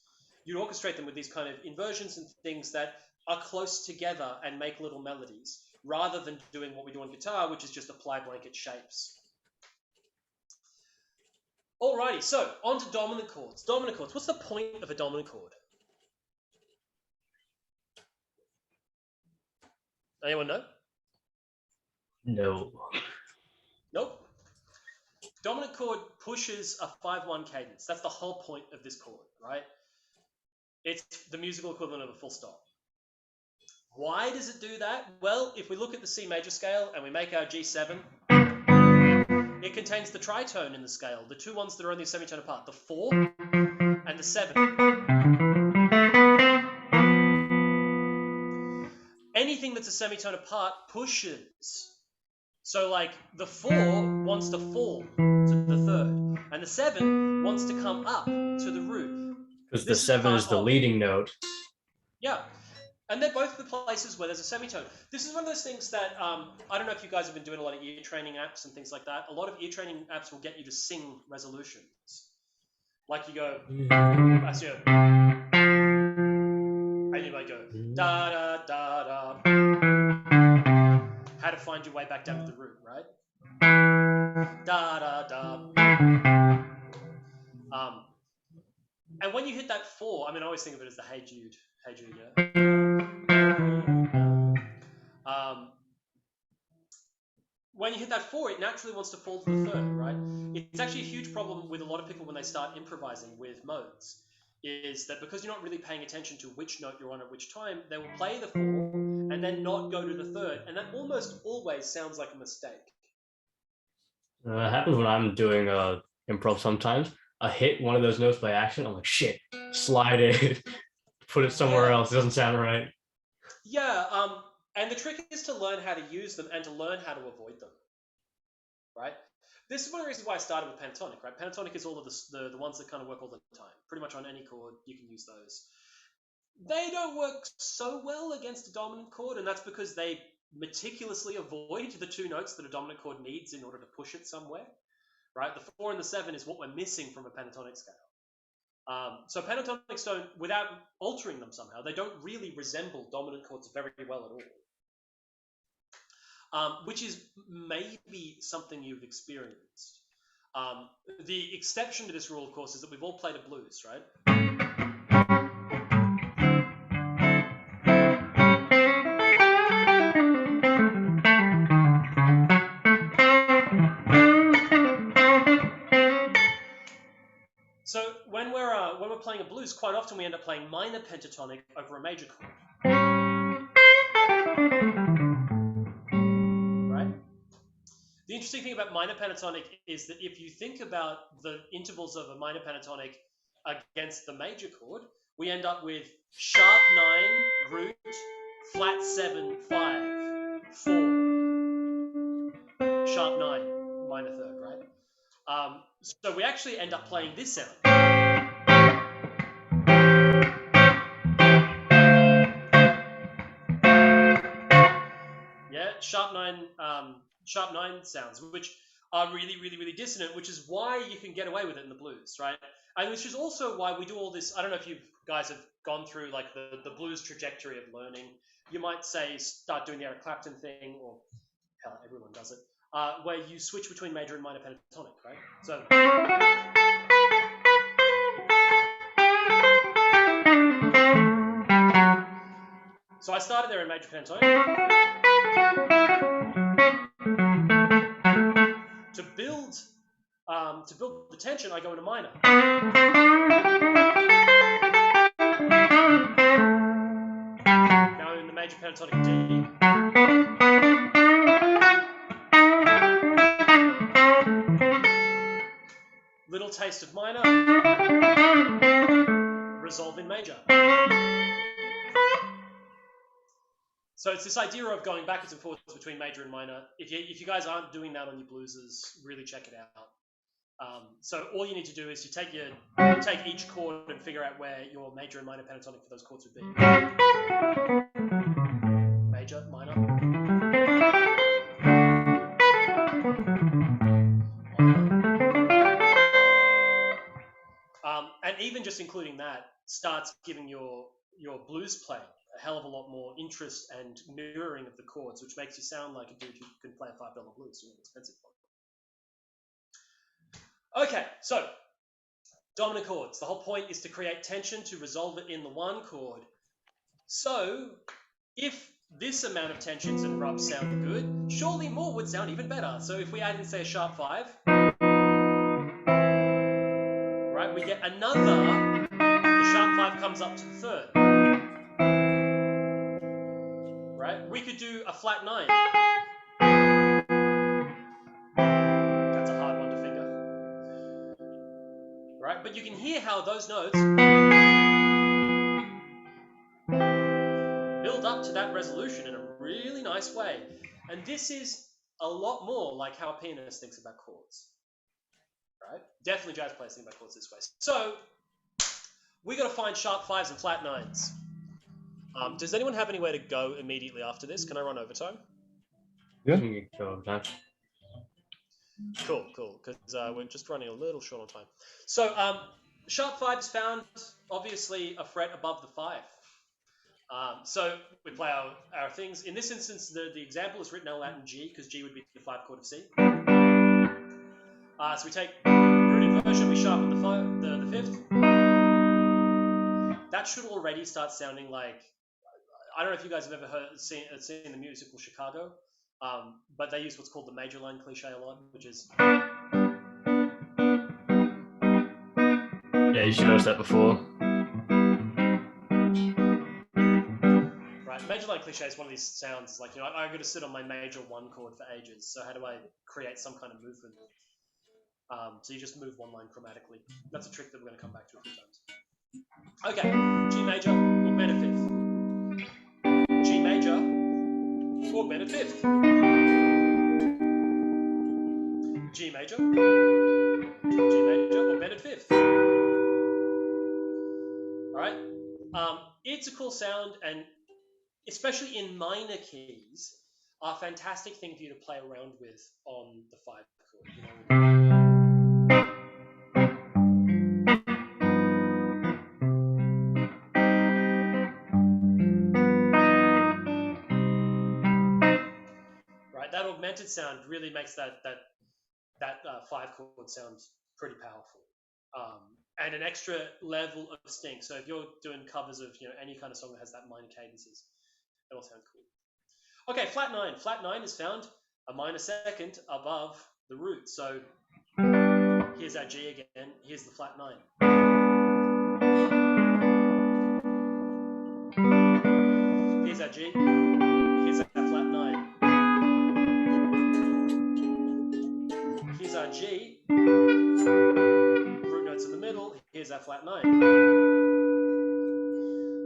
you'd orchestrate them with these kind of inversions and things that are close together and make little melodies, rather than doing what we do on guitar, which is just apply blanket shapes. Alrighty, so on to dominant chords. Dominant chords. What's the point of a dominant chord? Anyone know? No. Nope. Dominant chord pushes a 5/1 cadence. That's the whole point of this chord, right? It's the musical equivalent of a full stop. Why does it do that? Well, if we look at the C major scale and we make our G7, it contains the tritone in the scale, the two ones that are only a semitone apart, the 4 and the 7. Anything that's a semitone apart pushes. So like the 4 wants to fall to the third, and the 7 wants to come up to the root. Because the 7 is the leading note. Yeah. And they're both the places where there's a semitone. This is one of those things that, I don't know if you guys have been doing a lot of ear training apps and things like that. A lot of ear training apps will get you to sing resolutions. Like you go, and you might go, da da da da. How to find your way back down to the root, right? Da da da. And when you hit that 4, I mean, I always think of it as the Hey Jude, yeah. When you hit that 4, it naturally wants to fall to the third, right? It's actually a huge problem with a lot of people when they start improvising with modes, is that because you're not really paying attention to which note you're on at which time, they will play the 4 and then not go to the third, and that almost always sounds like a mistake. It happens when I'm doing improv sometimes. I hit one of those notes by accident. I'm like, shit, slide it, put it somewhere else. It doesn't sound right. Yeah, and the trick is to learn how to use them and to learn how to avoid them, right? This is one of the reasons why I started with pentatonic, right? Pentatonic is all of the ones that kind of work all the time. Pretty much on any chord, you can use those. They don't work so well against a dominant chord, and that's because they meticulously avoid the 2 notes that a dominant chord needs in order to push it somewhere, right? The 4 and the 7 is what we're missing from a pentatonic scale. So pentatonics don't, without altering them somehow, they don't really resemble dominant chords very well at all. Which is maybe something you've experienced. The exception to this rule, of course, is that we've all played a blues, right? we're playing a blues, quite often we end up playing minor pentatonic over a major chord. Right? The interesting thing about minor pentatonic is that if you think about the intervals of a minor pentatonic against the major chord, we end up with sharp 9, root, flat 7, 5, 4, sharp 9, minor third, right? So we actually end up playing this sound. Yeah, sharp 9 sounds, which are really, really, really dissonant, which is why you can get away with it in the blues, right? And which is also why we do all this. I don't know if you guys have gone through like the blues trajectory of learning. You might say start doing the Eric Clapton thing, or hell, everyone does it, where you switch between major and minor pentatonic, right? So I started there in major pentatonic. To build the tension, I go into minor. Now in the major pentatonic D. Little taste of minor. Resolve in major. So it's this idea of going backwards and forwards between major and minor. If you guys aren't doing that on your blueses, really check it out. So all you need to do is you take each chord and figure out where your major and minor pentatonic for those chords would be. Major, minor. And even just including that starts giving your blues playing a hell of a lot more interest and mirroring of the chords, which makes you sound like a dude who can play a $5 blues, really expensive one. Okay, so dominant chords. The whole point is to create tension, to resolve it in the one chord. So if this amount of tensions and rubs sound good, surely more would sound even better. So if we add in, say, a sharp 5, right, we get another, the sharp 5 comes up to the third. Right? We could do a flat 9. That's a hard one to finger. Right? But you can hear how those notes build up to that resolution in a really nice way. And this is a lot more like how a pianist thinks about chords. Right? Definitely jazz players think about chords this way. So we got to find sharp 5s and flat 9s. Does anyone have anywhere to go immediately after this? Can I run overtime? Yeah. Cool, because we're just running a little short on time. So sharp 5 is found, obviously, a fret above the 5. So we play our things. In this instance, the example is written in Latin G, because G would be the 5 chord of C. So we take root inversion, we sharpen the 5th. That should already start sounding like, I don't know if you guys have ever seen the musical Chicago, but they use what's called the major line cliche a lot, which is... Yeah, you should notice that before. Right, major line cliche is one of these sounds, like, I'm going to sit on my major 1 chord for ages, so how do I create some kind of movement? So you just move one line chromatically. That's a trick that we're going to come back to a few times. Okay, G major, augmented 5th. G major, augmented 5th. G major, augmented 5th. Alright, it's a cool sound, and especially in minor keys, a fantastic thing for you to play around with on the 5 chord. That augmented sound really makes that 5 chord sound pretty powerful, and an extra level of sting. So if you're doing covers of any kind of song that has that minor cadences, it'll sound cool. Okay, flat 9. Flat 9 is found a minor second above the root. So here's our G again. Here's the flat 9.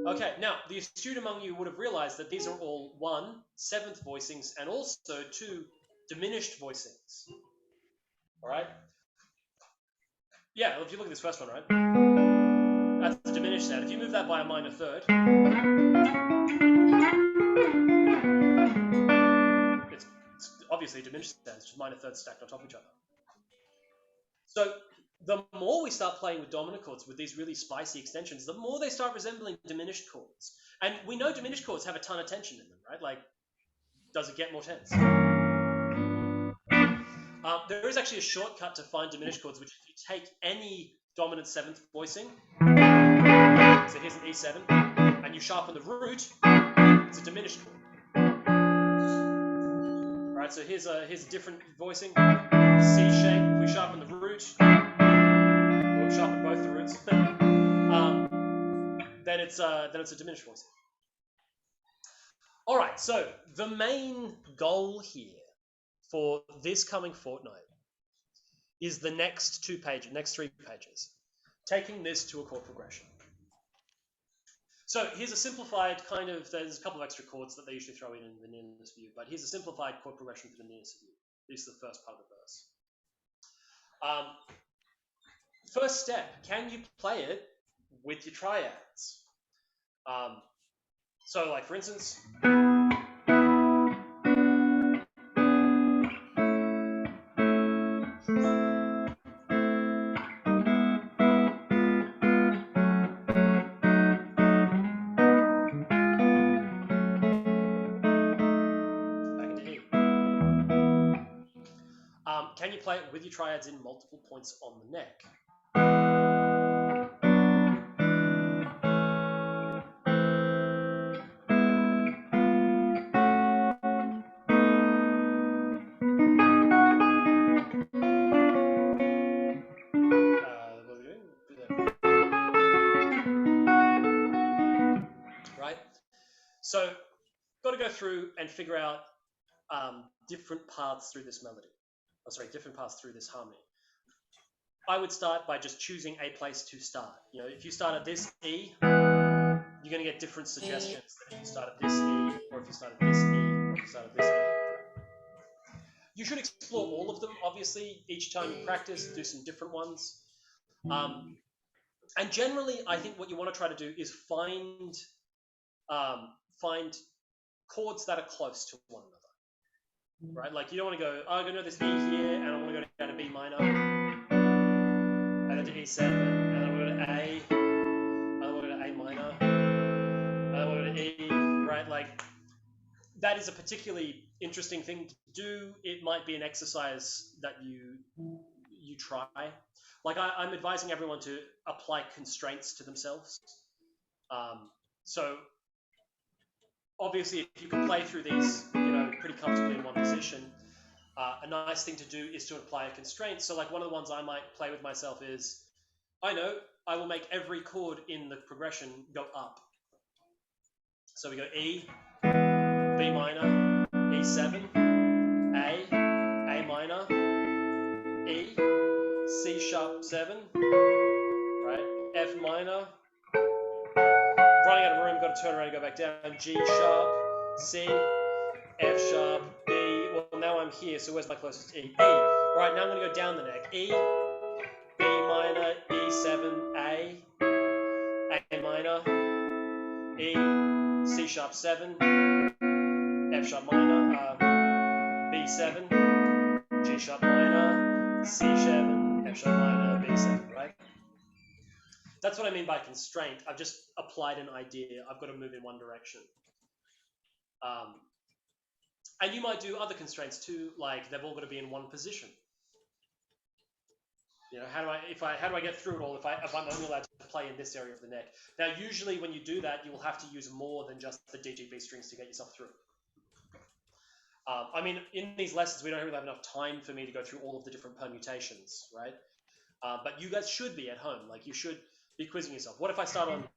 Okay, now the astute among you would have realized that these are all 1 7th voicings and also 2 diminished voicings. All right? Yeah, if you look at this first one, right? That's the diminished sound. If you move that by a minor third, it's obviously a diminished sound. It's just minor thirds stacked on top of each other. So the more we start playing with dominant chords with these really spicy extensions, the more they start resembling diminished chords. And we know diminished chords have a ton of tension in them, right? Like, does it get more tense? There is actually a shortcut to find diminished chords, which if you take any dominant 7th voicing, so here's an E7, and you sharpen the root, it's a diminished chord. Right, so here's a different voicing, C shape. We sharpen the root, we'll sharpen both the roots. Then it's a diminished voicing. All right, so the main goal here for this coming fortnight is the next 3 pages, taking this to a chord progression. So here's a simplified kind of, there's a couple of extra chords that they usually throw in the nearness view, but here's a simplified chord progression for the nearness view. This is the first part of the verse. First step, can you play it with your triads? So like for instance, can you play it with your triads in multiple points on the neck? Right? So, got to go through and figure out different paths through this melody. Different paths through this harmony. I would start by just choosing a place to start. You know, if you start at this E, you're going to get different suggestions than if you start at this E, or if you start at this E, or if you start at this E. You should explore all of them, obviously. Each time you practice, do some different ones. And generally, I think what you want to try to do is find chords that are close to one another. Right? Like you don't want to go, I'm going to know this E here, and I want to go down to B minor, and then to E7, and then I want to go to A, and then I want to go to A minor, and then I want to go to E, right? Like, that is a particularly interesting thing to do. It might be an exercise that you try. Like, I'm advising everyone to apply constraints to themselves. So, obviously, if you can play through these, pretty comfortably in one position, a nice thing to do is to apply a constraint. So like one of the ones I might play with myself is, I know I will make every chord in the progression go up. So we go E, B minor, E7, A minor, E, C sharp 7, right? F minor, running out of room, got to turn around and go back down, G sharp, C, F sharp, B, well now I'm here, so where's my closest E? E. Alright, now I'm going to go down the neck. E, B minor, E7, A minor, E, C sharp 7, F sharp minor, B7, G sharp minor, C7, F sharp minor, B7, right? That's what I mean by constraint. I've just applied an idea. I've got to move in one direction. And you might do other constraints too, like they've all got to be in one position. You know, how do I get through it all if I'm only allowed to play in this area of the neck? Now, usually when you do that, you will have to use more than just the DGB strings to get yourself through. I mean, in these lessons, we don't really have enough time for me to go through all of the different permutations, right? But you guys should be at home. Like, you should be quizzing yourself. What if I start on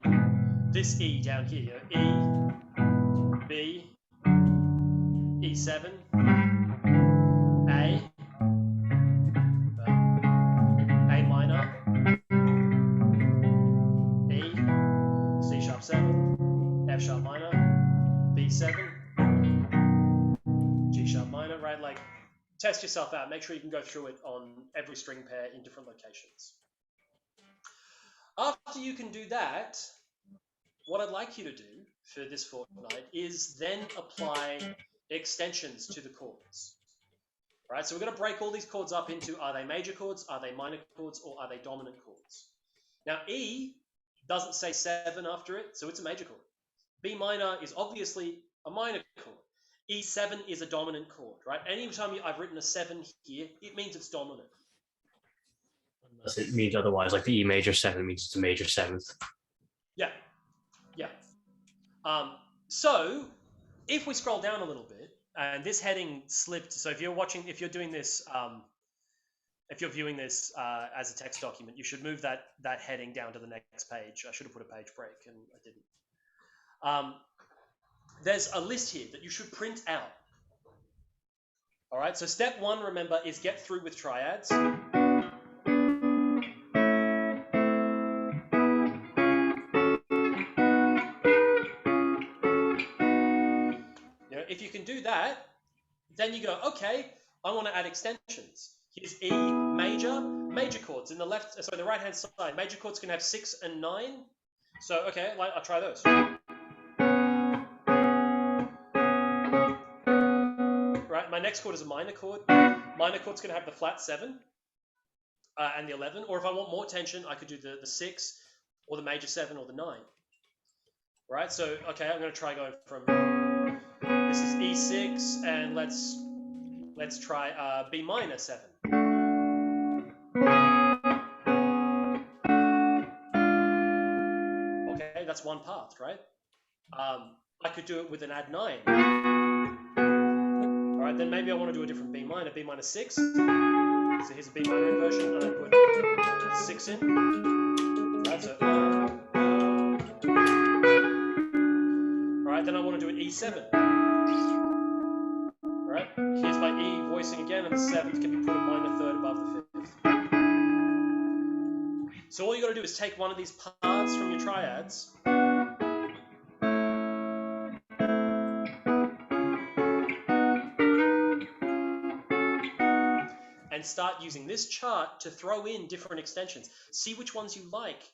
this E down here? E, B, E7, A minor, G7, G sharp minor, right? Like, test yourself out. Make sure you can go through it on every string pair in different locations. After you can do that, what I'd like you to do for this fortnight is then apply extensions to the chords. Right, so we're going to break all these chords up into, are they major chords, are they minor chords, or are they dominant chords? Now, E doesn't say 7 after it, so it's a major chord. B minor is obviously a minor chord. E7 is a dominant chord, right? Anytime I've written a 7 here, it means it's dominant. Unless it means otherwise, like the E major 7 means it's a major 7th. Yeah, yeah. So, if we scroll down a little bit, and this heading slipped, so if you're doing this, if you're viewing this as a text document, you should move that heading down to the next page. I should have put a page break, and I didn't. There's a list here that you should print out. All right, so step 1, remember, is get through with triads. If you can do that, then you go, okay, I want to add extensions. Here's E major chords. In the right-hand side, major chords can have 6 and 9. So, okay, I'll try those. Right, my next chord is a minor chord. Minor chord's going to have the flat 7 and the 11. Or if I want more tension, I could do the 6 or the major 7 or the 9. Right, so, okay, I'm going to try going from... This is E6, and let's try B minor 7. Okay, that's one path, right? I could do it with an add 9. All right, then maybe I want to do a different B minor 6. So here's a B minor inversion, and I put 6 in. Right, so all right, then I want to do an E7. Right, here's my E voicing again, and the 7th can be put a minor 3rd above the 5th. So all you got to do is take one of these paths from your triads and start using this chart to throw in different extensions. See which ones you like.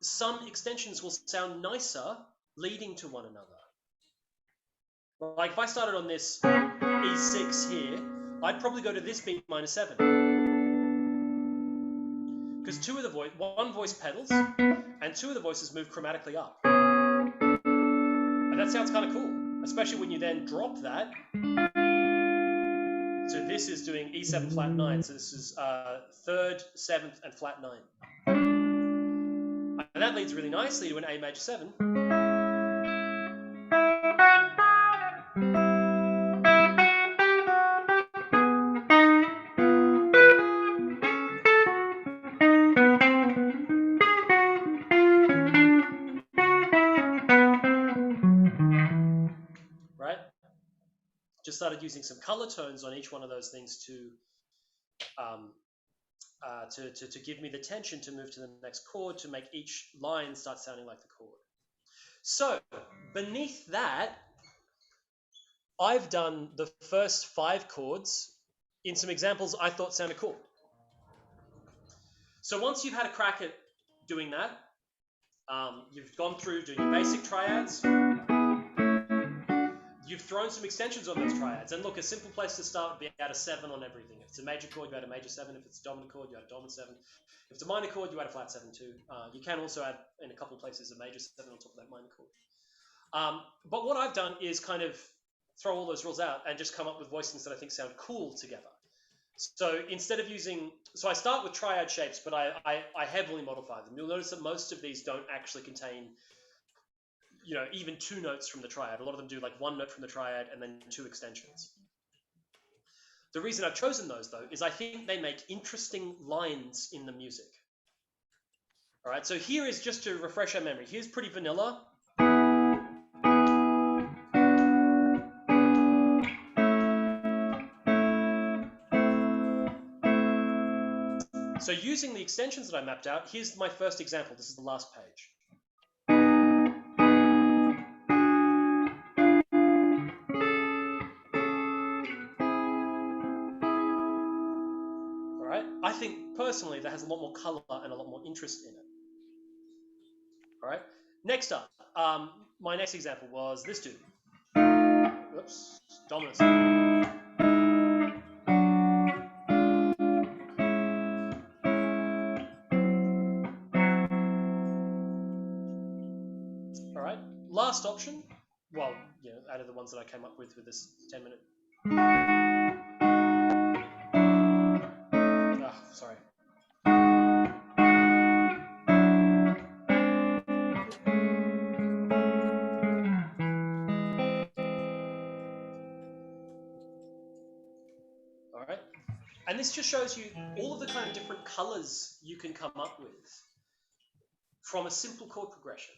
Some extensions will sound nicer leading to one another. Like if I started on this E6 here, I'd probably go to this B minor 7. Because one voice pedals and 2 of the voices move chromatically up. And that sounds kind of cool, especially when you then drop that. So this is doing E7 flat 9. So this is 3rd, 7th, and flat 9. And that leads really nicely to an A major 7. Just started using some color tones on each one of those things to give me the tension to move to the next chord, to make each line start sounding like the chord. So beneath that, I've done the first 5 chords in some examples I thought sounded cool. So once you've had a crack at doing that, you've gone through doing your basic triads. You've thrown some extensions on those triads. And look, a simple place to start would be add a 7 on everything. If it's a major chord, you add a major 7. If it's a dominant chord, you add a dominant 7. If it's a minor chord, you add a flat 7 too. You can also add, in a couple of places, a major 7 on top of that minor chord. But what I've done is kind of throw all those rules out and just come up with voicings that I think sound cool together. So instead of so I start with triad shapes, but I heavily modify them. You'll notice that most of these don't actually contain even 2 notes from the triad. A lot of them do like 1 note from the triad and then 2 extensions. The reason I've chosen those, though, is I think they make interesting lines in the music. All right, so here is, just to refresh our memory, here's pretty vanilla. So using the extensions that I mapped out, here's my first example. This is the last page. personally, that has a lot more color and a lot more interest in it. All right. Next up, my next example was this dude. Oops, dominance. All right. Last option. Well, out of the ones that I came up with this 10-minute. Sorry. All right. And this just shows you all of the kind of different colors you can come up with from a simple chord progression.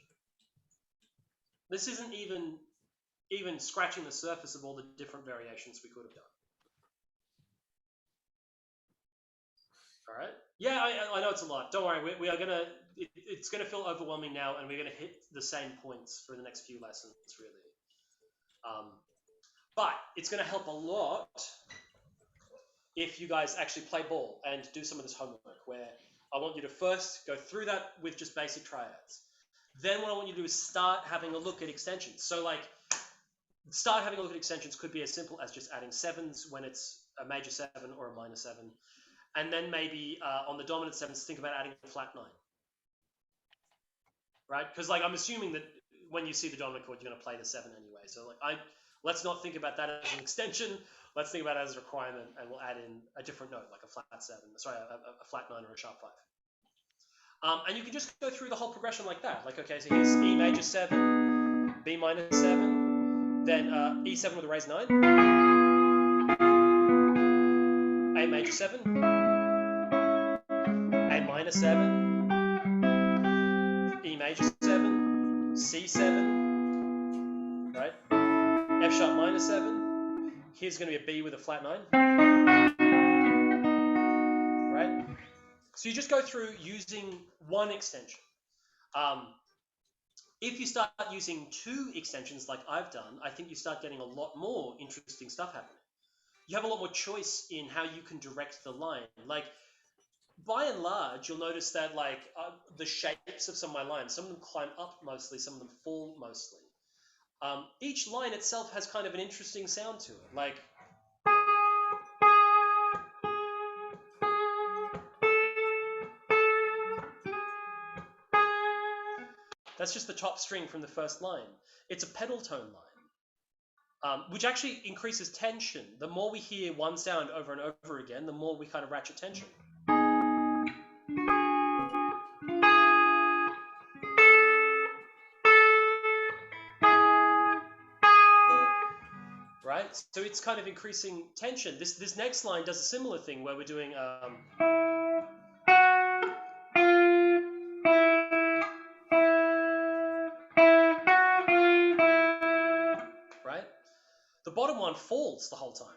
This isn't even scratching the surface of all the different variations we could have done. All right. Yeah, I know it's a lot. Don't worry. We are gonna. It's gonna feel overwhelming now, and we're gonna hit the same points for the next few lessons, really. But it's gonna help a lot if you guys actually play ball and do some of this homework, where I want you to first go through that with just basic triads. Then what I want you to do is start having a look at extensions. So like, start having a look at extensions could be as simple as just adding sevens when it's a major 7 or a minor 7. And then maybe on the dominant 7s, think about adding a flat 9. Right? Because like, I'm assuming that when you see the dominant chord, you're going to play the 7 anyway. So like, let's not think about that as an extension. Let's think about it as a requirement, and we'll add in a different note, like a flat 7. Sorry, a flat 9 or a sharp 5. And you can just go through the whole progression like that. Like, okay, so here's E major 7, B minor 7, then E7 with a raised 9, A major 7, A minor 7, E major 7, C7, right? F sharp minor 7. Here's going to be a B with a flat 9, right? So you just go through using one extension. If you start using 2 extensions like I've done, I think you start getting a lot more interesting stuff happening. You have a lot more choice in how you can direct the line. Like, by and large, you'll notice that like the shapes of some of my lines, some of them climb up mostly, some of them fall mostly. Each line itself has kind of an interesting sound to it. Like, that's just the top string from the first line. It's a pedal tone line, which actually increases tension. The more we hear one sound over and over again, the more we kind of ratchet tension. Right? So it's kind of increasing tension. This next line does a similar thing where we're doing right? The bottom one falls the whole time.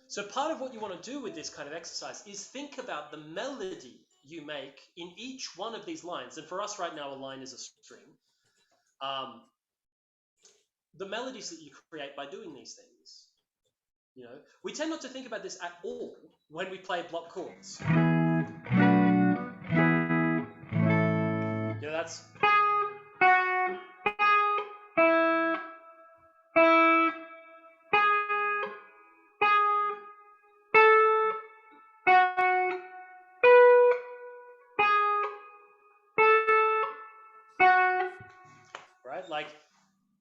So part of what you want to do with this kind of exercise is think about the melody you make in each one of these lines. And for us right now, a line is a string. The melodies that you create by doing these things. You know, we tend not to think about this at all when we play block chords. You know, that's... Right? Like,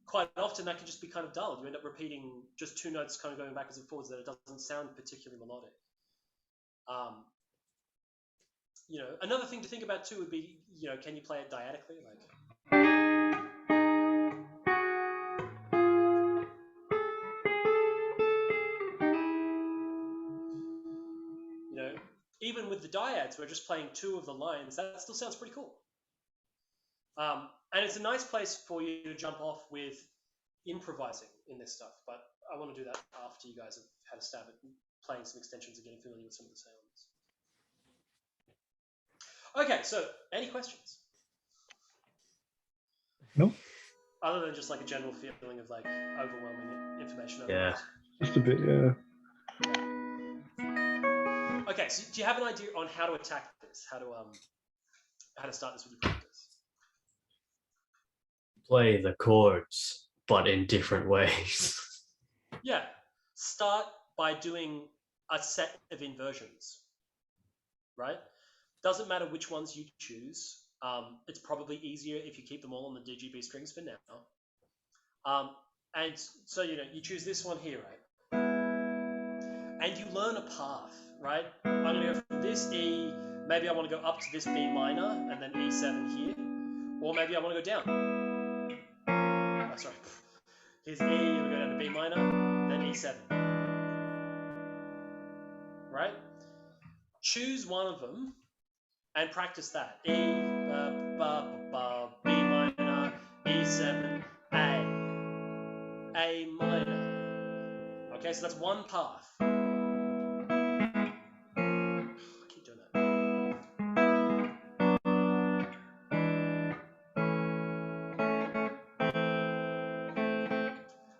quite often that can just be kind of dull. You end up repeating just 2 notes kind of going backwards and forwards that it doesn't sound particularly melodic. You know, another thing to think about too would be, you know, can you play it diatically? Like, you know, even with the dyads, we're just playing 2 of the lines. That still sounds pretty cool. And it's a nice place for you to jump off with improvising in this stuff. But I want to do that after you guys have had a stab at playing some extensions and getting familiar with some of the sounds. Okay, so any questions? No. Other than just like a general feeling of like overwhelming information. Yeah. Just a bit, yeah. Okay, so do you have an idea on how to attack this? How to start this with your practice? Play the chords, but in different ways. Yeah, start by doing a set of inversions, right? Doesn't matter which ones you choose. It's probably easier if you keep them all on the DGB strings for now. And so you choose this one here, right? And you learn a path, right? I'm gonna go from this E. Maybe I want to go up to this B minor and then E7 here, or maybe I want to go down. Oh, sorry. Here's E, and we go down to B minor, then E7. Right? Choose one of them and practice that. E, B minor, E7, A minor. Okay, so that's one path. Keep doing that.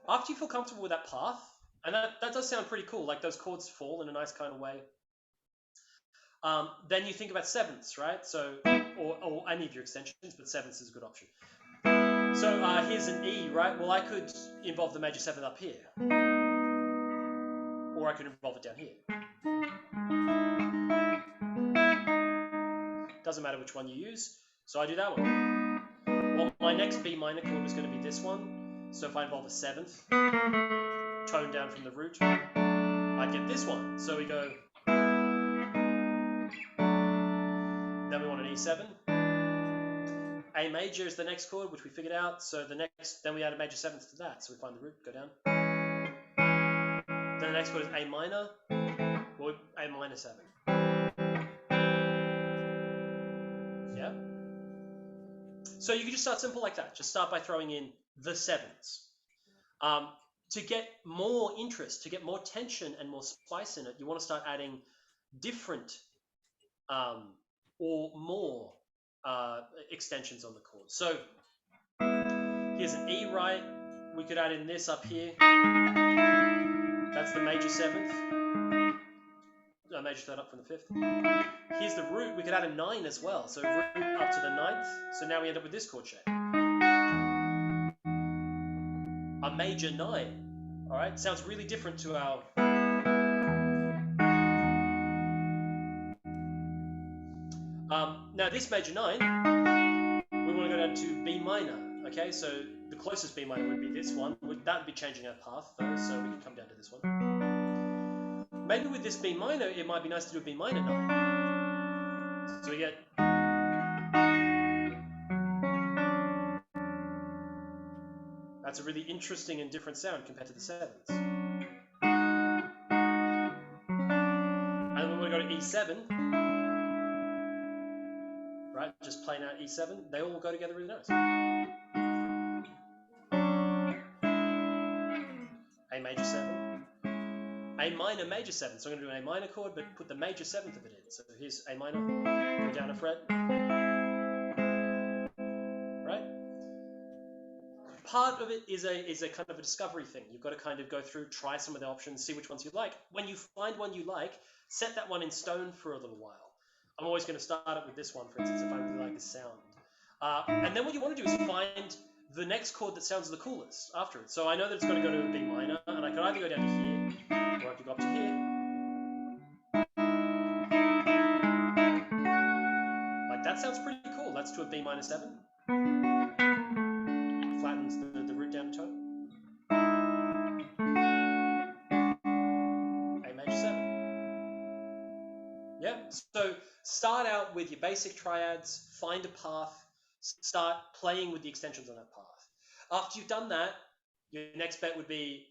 After you feel comfortable with that path, and that does sound pretty cool, like those chords fall in a nice kind of way. Then you think about sevenths, right? So, or any of your extensions, but sevenths is a good option. So here's an E, right? Well, I could involve the major seventh up here, or I could involve it down here. Doesn't matter which one you use. So I do that one. Well, my next B minor chord is going to be this one. So if I involve a seventh, tone down from the root, I'd get this one. So we go. Then we want an E7. A major is the next chord, which we figured out. So then we add a major seventh to that. So we find the root, go down. Then the next chord is A minor, or A minor 7. Yeah? So you can just start simple like that. Just start by throwing in the sevens. To get more interest, to get more tension and more spice in it, you want to start adding different or more extensions on the chord. So here's an E, right? We could add in this up here. That's the major seventh. Major third up from the fifth. Here's the root. We could add a 9 as well. So root up to the 9th. So now we end up with this chord shape. A major 9. All right. Sounds really different to our. Now this major 9, we want to go down to B minor. Okay. So the closest B minor would be this one. That would be changing our path though. So we can come down to this one. Maybe with this B minor, it might be nice to do a B minor 9. So we get. That's a really interesting and different sound compared to the sevens. And then we want to go to E7. Right, just plain out E7. They all go together really nice. A major 7. A minor major 7. So I'm going to do an A minor chord, but put the major 7th of it in. So here's A minor, go down a fret. Right? Part of it is a kind of a discovery thing. You've got to kind of go through, try some of the options, see which ones you like. When you find one you like, set that one in stone for a little while. I'm always going to start it with this one, for instance, if I really like this sound. And then what you want to do is find the next chord that sounds the coolest after it. So I know that it's got to go to a B minor, and I could either go down to here, or I could go up to here. Like, that sounds pretty cool. That's to a B minor 7. Flattens the root down to tone. A major 7. Yeah, so start out with your basic triads, find a path, start playing with the extensions on that path. After you've done that, your next bet would be,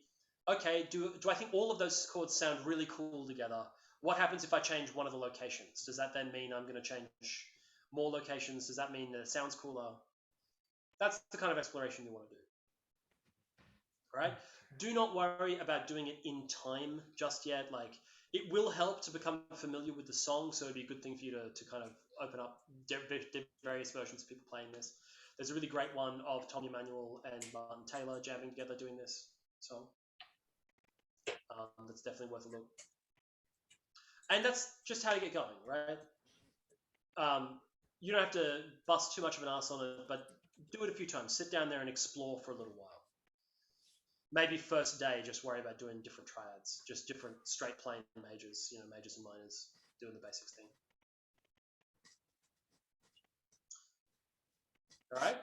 okay, do I think all of those chords sound really cool together? What happens if I change one of the locations? Does that then mean I'm going to change more locations? Does that mean that it sounds cooler? That's the kind of exploration you want to do. All right? Do not worry about doing it in time just yet. Like, it will help to become familiar with the song, so it'd be a good thing for you to kind of open up various versions of people playing this. There's a really great one of Tom Emanuel and Martin Taylor jamming together doing this song. That's definitely worth a look. And that's just how you get going, right? You don't have to bust too much of an ass on it, but do it a few times. Sit down there and explore for a little while. Maybe first day, just worry about doing different triads, just different straight plane majors, majors and minors, doing the basics thing. All right?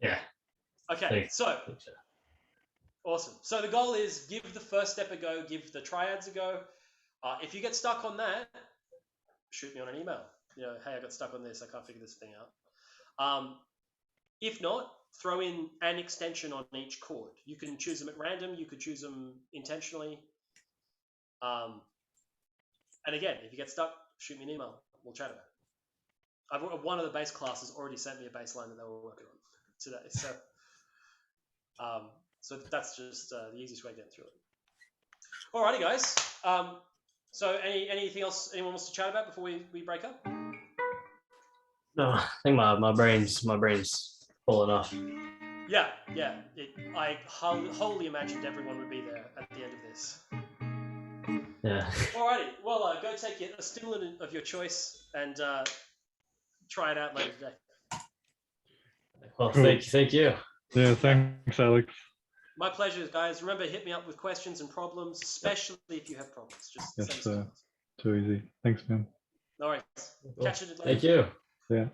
Yeah. Okay, so awesome. So the goal is give the first step a go, give the triads a go. If you get stuck on that, shoot me on an email. Hey, I got stuck on this. I can't figure this thing out. If not, throw in an extension on each chord. You can choose them at random. You could choose them intentionally. And again, if you get stuck, shoot me an email. We'll chat about it. One of the bass classes already sent me a bass line that they were working on today. So that's just the easiest way of getting through it. Alrighty, guys. So anything else anyone wants to chat about before we break up? No, I think my brain's full enough. Yeah. I wholly imagined everyone would be there at the end of this. Yeah. Alrighty. Well, go take a stimulant of your choice and try it out later today. Well, thank you. Yeah, thanks, Alex. My pleasure, guys. Remember, hit me up with questions and problems, especially if you have problems. Just Yes, send us too easy. Thanks, man. All right. Catch you later. Thank you. Yeah.